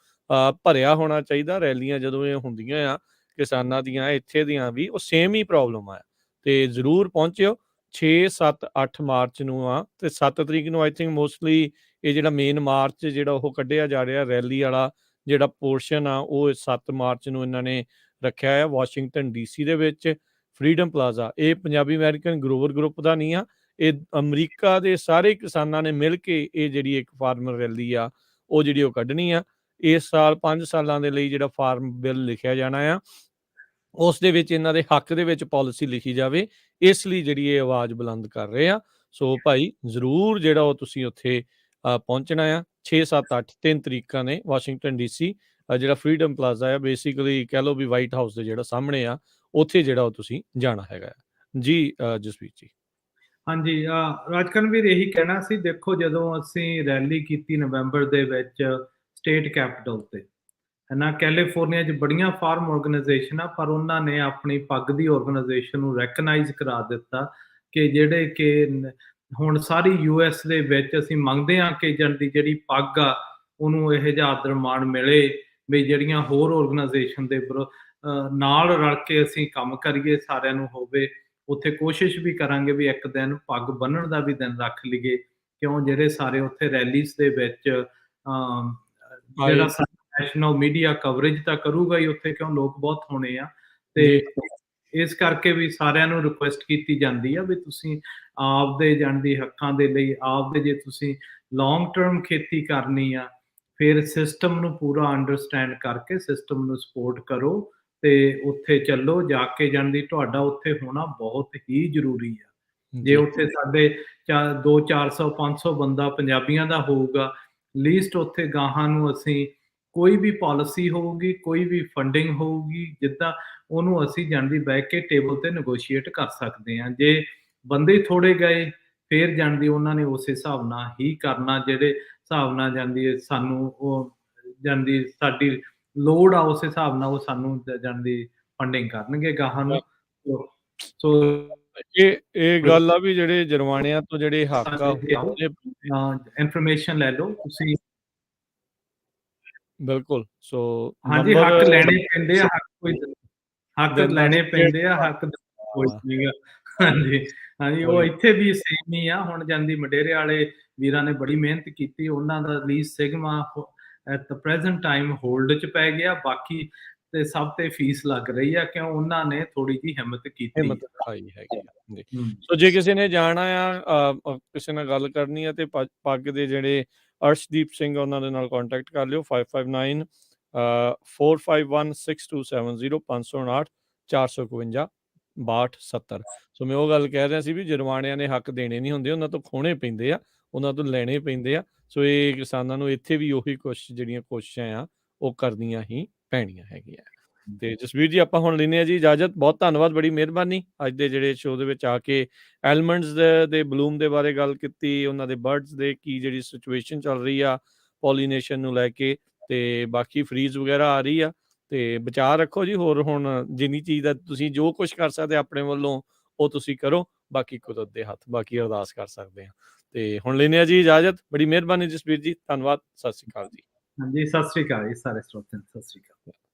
ਭਰਿਆ ਹੋਣਾ ਚਾਹੀਦਾ ਰੈਲੀਆਂ ਜਦੋਂ ਇਹ ਹੁੰਦੀਆਂ ਆ ਕਿਸਾਨਾਂ ਦੀਆਂ, ਇੱਥੇ ਦੀਆਂ ਵੀ ਉਹ ਸੇਮ ਹੀ ਪ੍ਰੋਬਲਮ ਆ ਤੇ ਜ਼ਰੂਰ ਪਹੁੰਚਿਓ। 6, 7, 8 ਮਾਰਚ ਨੂੰ ਆ ਤੇ 7 ਤਰੀਕ ਨੂੰ ਆਈ ਥਿੰਕ ਮੋਸਟਲੀ ਇਹ ਜਿਹੜਾ ਮੇਨ ਮਾਰਚ ਜਿਹੜਾ ਉਹ ਕੱਢਿਆ ਜਾ ਰਿਹਾ ਰੈਲੀ ਵਾਲਾ ਜਿਹੜਾ ਪੋਰਸ਼ਨ ਆ ਉਹ 7 ਮਾਰਚ ਨੂੰ ਇਹਨਾਂ ਨੇ ਰੱਖਿਆ ਹੈ ਵਾਸ਼ਿੰਗਟਨ ਡੀਸੀ ਦੇ ਵਿੱਚ ਫਰੀडम ਪਲਾਜ਼ਾ। ਇਹ ਪੰਜਾਬੀ ਅਮਰੀਕਨ ਗਰੋਵਰ ਗਰੁੱਪ ਦਾ ਨਹੀਂ ਆ, ਇਹ ਅਮਰੀਕਾ ਦੇ ਸਾਰੇ ਕਿਸਾਨਾਂ ਨੇ ਮਿਲ ਕੇ ਇਹ ਜਿਹੜੀ ਇੱਕ ਫਾਰਮਰ ਰੈਲੀ ਆ ਉਹ ਜਿਹੜੀ ਉਹ ਕੱਢਣੀ ਆ। ਇਸ ਸਾਲ 5 ਸਾਲਾਂ ਦੇ ਲਈ ਜਿਹੜਾ ਫਾਰਮ ਬਿੱਲ ਲਿਖਿਆ ਜਾਣਾ ਆ ਉਸ ਦੇ ਵਿੱਚ ਇਹਨਾਂ ਦੇ ਹੱਕ ਦੇ ਵਿੱਚ ਪਾਲਿਸੀ ਲਿਖੀ ਜਾਵੇ, ਇਸ ਲਈ ਜਿਹੜੀ ਇਹ ਆਵਾਜ਼ ਬੁਲੰਦ ਕਰ ਰਹੇ ਆ। ਸੋ ਭਾਈ ਜ਼ਰੂਰ ਜਿਹੜਾ ਉਹ ਤੁਸੀਂ ਉੱਥੇ ਪਹੁੰਚਣਾ ਆ। 6, 7, 8 3 ਤਰੀਕਾਂ ਨੇ ਵਾਸ਼ਿੰਗਟਨ ਡੀਸੀ ਜਿਹੜਾ ਫਰੀडम ਪਲਾਜ਼ਾ ਆ, ਬੇਸਿਕਲੀ ਕਹਿ ਲਓ ਵੀ ਵਾਈਟ ਹਾਊਸ ਦੇ ਜਿਹੜਾ ਸਾਹਮਣੇ ਆ ਉੱਥੇ ਜਿਹੜਾ ਉਹ ਤੁਸੀਂ ਜਾਣਾ ਹੈਗਾ ਜੀ। ਜਸਵੀਰ ਜੀ। ਹਾਂਜੀ, ਰਾਜਕਰਨਵੀਰ ਇਹੀ ਕਹਿਣਾ ਸੀ, ਦੇਖੋ ਜਦੋਂ ਅਸੀਂ ਰੈਲੀ ਕੀਤੀ ਨਵੰਬਰ ਦੇ ਵਿੱਚ ਸਟੇਟ ਕੈਪੀਟਲ ਤੇ ਹੈ ਨਾ, ਕੈਲੀਫੋਰਨੀਆ 'ਚ ਬੜੀਆਂ ਫਾਰਮ ਆਰਗੇਨਾਈਜੇਸ਼ਨ ਆ ਪਰ ਉਹਨਾਂ ਨੇ ਆਪਣੀ ਪੱਗ ਦੀ ਆਰਗੇਨਾਈਜੇਸ਼ਨ ਨੂੰ ਰੈਕਗਨਾਈਜ਼ ਕਰਾ ਦਿੱਤਾ ਕਿ ਜਿਹੜੇ ਕਿ ਹੁਣ ਸਾਰੀ ਯੂਐਸ ਦੇ ਵਿੱਚ ਅਸੀਂ ਮੰਗਦੇ ਹਾਂ ਕਿ ਜਿਹੜੀ ਪੱਗ ਆ ਉਹਨੂੰ ਇਹੋ ਜਿਹਾ ਆਦਰ ਮਾਣ ਮਿਲੇ ਵੀ ਜਿਹੜੀਆਂ ਹੋਰ ਆਰਗੇਨਾਈਜੇਸ਼ਨ ਦੇ ਨਾਲ ਰਲ ਕੇ ਅਸੀਂ ਕੰਮ ਕਰੀਏ, ਸਾਰਿਆਂ ਨੂੰ ਹੋਵੇ। ਉੱਥੇ ਕੋਸ਼ਿਸ਼ ਵੀ ਕਰਾਂਗੇ ਵੀ ਇੱਕ ਦਿਨ ਪੱਗ ਬੰਨਣ ਦਾ ਵੀ ਦਿਨ ਰੱਖ ਲਈਏ, ਕਿਉਂ ਜਿਹੜੇ ਸਾਰੇ ਉੱਥੇ ਰੈਲੀਜ਼ ਦੇ ਵਿੱਚ ਜਿਹੜਾ ਨੈਸ਼ਨਲ ਮੀਡੀਆ ਕਵਰੇਜ ਤਾਂ ਕਰੂਗਾ ਹੀ ਉੱਥੇ, ਕਿਉਂ ਲੋਕ ਬਹੁਤ ਹੋਣੇ ਆ ਤੇ ਇਸ ਕਰਕੇ ਵੀ ਸਾਰਿਆਂ ਨੂੰ ਰਿਕੁਐਸਟ ਕੀਤੀ ਜਾਂਦੀ ਆ ਵੀ ਤੁਸੀਂ ਆਪਦੇ ਜਾਣਦੀ ਹੱਕਾਂ ਦੇ ਲਈ ਆਪਦੇ, ਜੇ ਤੁਸੀਂ ਲੌਂਗ ਟਰਮ ਖੇਤੀ ਕਰਨੀ ਆ ਫਿਰ ਸਿਸਟਮ ਨੂੰ ਪੂਰਾ ਅੰਡਰਸਟੈਂਡ ਕਰਕੇ ਸਿਸਟਮ ਨੂੰ ਸਪੋਰਟ ਕਰੋ ਤੇ ਉੱਥੇ ਚੱਲੋ ਜਾ ਕੇ, ਜਾਣਦੀ ਤੁਹਾਡਾ ਉੱਥੇ ਹੋਣਾ ਬਹੁਤ ਹੀ ਜ਼ਰੂਰੀ ਆ। ਜੇ ਉੱਥੇ ਸਾਡੇ 200, 400, 500 ਬੰਦਾ ਪੰਜਾਬੀਆਂ ਦਾ ਹੋਊਗਾ ਲੀਸਟ, ਉੱਥੇ ਗਾਹਾਂ ਨੂੰ ਅਸੀਂ ਕੋਈ ਵੀ ਪਾਲਿਸੀ ਹੋਊਗੀ, ਕੋਈ ਵੀ ਫੰਡਿੰਗ ਹੋਊਗੀ, ਜਿੱਦਾਂ ਉਹਨੂੰ ਅਸੀਂ ਜਾਣਦੀ ਬਹਿ ਕੇ ਟੇਬਲ ਤੇ ਨੈਗੋਸ਼ੀਏਟ ਕਰ ਸਕਦੇ ਹਾਂ। ਜੇ ਬੰਦੇ ਥੋੜੇ ਗਏ ਫਿਰ ਜਾਣਦੀ ਉਹਨਾਂ ਨੇ ਉਸੇ ਹਿਸਾਬ ਨਾਲ ਹੀ ਕਰਨਾ, ਜਿਹੜੇ ਹਿਸਾਬ ਨਾਲ ਜਾਂਦੀ ਸਾਨੂੰ ਉਹ ਜਾਂਦੀ ਸਾਡੀ ਲੋੜ ਆ ਉਸ ਹਿਸਾਬ ਨਾਲ ਉਹ ਸਾਨੂੰ ਜਾਣਦੀ ਫੰਡਿੰਗ ਕਰਨਗੇ ਗਾਹਾਂ ਨੂੰ। ਸੋ ਇਹ ਗੱਲ ਆ ਵੀ ਜਿਹੜੇ ਜੁਰਮਾਨਿਆਂ ਤੋਂ ਜਿਹੜੇ ਹੱਕ ਆ ਇਨਫੋਰਮੇਸ਼ਨ ਲੈ ਲਓ ਤੁਸੀਂ। ਬਿਲਕੁਲ। ਸੋ ਹਾਂਜੀ, ਹੱਕ ਲੈਣੇ ਪੈਂਦੇ ਆ, ਹੱਕ ਲੈਣੇ ਪੈਂਦੇ ਆ, ਹੱਕ ਕੋਈ ਨਹੀਂਗਾ। ਹਾਂਜੀ ਹਾਂਜੀ, ਉਹ ਇੱਥੇ ਵੀ ਸੇਮ ਹੀ ਆ। ਹੁਣ ਜਾਂਦੀ ਮਡੇਰੇ ਵਾਲੇ ਵੀਰਾਂ ਨੇ ਬੜੀ ਮਿਹਨਤ ਕੀਤੀ, ਉਹਨਾਂ ਦਾ lease sigma at the present time hold 'ਚ ਪੈ ਗਿਆ, ਬਾਕੀ ਤੇ ਸਭ ਤੇ ਫੀਸ ਲੱਗ ਰਹੀ ਆ, ਕਿਉਂ ਉਹਨਾਂ ਨੇ ਥੋੜੀ ਜਿਹੀ ਹਿੰਮਤ ਕੀਤੀ ਹੈਗੀ ਆ। ਸੋ ਜੇ ਕਿਸੇ ਨੇ ਜਾਣਾ ਆ, ਕਿਸੇ ਨਾਲ ਗੱਲ ਕਰਨੀ ਆ ਤੇ ਪੱਗ ਦੇ ਜਿਹੜੇ ਅਰਸ਼ਦੀਪ ਸਿੰਘ ਉਹਨਾਂ ਦੇ ਨਾਲ ਕੰਟੈਕਟ ਕਰ ਲਿਓ। 559 451 6270 559 452 6270। ਸੋ ਮੈਂ ਉਹ ਗੱਲ ਕਹਿ ਰਿਹਾ ਸੀ ਵੀ ਜੁਰਮਾਨਿਆਂ ਨੇ ਹੱਕ ਦੇਣੇ ਨਹੀਂ ਹੁੰਦੇ, ਉਹਨਾਂ ਤੋਂ ਖੋਣੇ ਪੈਂਦੇ ਆ, ਉਹਨਾਂ ਤੋਂ ਲੈਣੇ ਪੈਂਦੇ ਆ। ਸੋ ਇਹ ਕਿਸਾਨਾਂ ਨੂੰ ਇੱਥੇ ਵੀ ਉਹੀ ਜਿਹੜੀਆਂ ਕੋਸ਼ਿਸ਼ਾਂ ਆ ਉਹ ਕਰਨੀਆਂ ਹੀ ਪੈਣੀਆਂ ਹੈਗੀਆਂ। ਤੇ ਜਸਵੀਰ ਜੀ ਆਪਾਂ ਹੁਣ ਲੈਂਦੇ ਹਾਂ ਜੀ ਇਜਾਜ਼ਤ। ਬਹੁਤ ਧੰਨਵਾਦ, ਬੜੀ ਮਿਹਰਬਾਨੀ ਅੱਜ ਦੇ ਜਿਹੜੇ ਸ਼ੋਅ ਦੇ ਵਿੱਚ ਆ ਕੇ ਐਲੀਮੈਂਟਸ ਦੇ ਬਲੂਮ ਦੇ ਬਾਰੇ ਗੱਲ ਕੀਤੀ, ਉਹਨਾਂ ਦੇ ਬਰਡਸ ਦੇ ਕੀ ਜਿਹੜੀ ਸਿਚੁਏਸ਼ਨ ਚੱਲ ਰਹੀ ਆ ਪੋਲੀਨੇਸ਼ਨ ਨੂੰ ਲੈ ਕੇ, ਤੇ ਬਾਕੀ ਫਰੀਜ਼ ਵਗੈਰਾ ਆ ਰਹੀ ਆ ਤੇ ਬਚਾਅ ਰੱਖੋ ਜੀ। ਹੋਰ ਹੁਣ ਜਿੰਨੀ ਚੀਜ਼ ਦਾ ਤੁਸੀਂ ਜੋ ਕੁਛ ਕਰ ਸਕਦੇ ਆਪਣੇ ਵੱਲੋਂ ਉਹ ਤੁਸੀਂ ਕਰੋ, ਬਾਕੀ ਕੁਦਰਤ ਦੇ ਹੱਥ, ਬਾਕੀ ਅਰਦਾਸ ਕਰ ਸਕਦੇ ਹਾਂ। ਤੇ ਹੁਣ ਲੈਂਦੇ ਹਾਂ ਜੀ ਇਜਾਜ਼ਤ। ਬੜੀ ਮਿਹਰਬਾਨੀ ਜਸਵੀਰ ਜੀ, ਧੰਨਵਾਦ, ਸਤਿ ਸ਼੍ਰੀ ਅਕਾਲ ਜੀ। ਹਾਂਜੀ, ਸਤਿ ਸ਼੍ਰੀ ਅਕਾਲ ਜੀ ਸਾਰੇ ਸਰੋਤਿਆਂ ਨੂੰ, ਸਤਿ ਸ਼੍ਰੀ ਅਕਾਲ।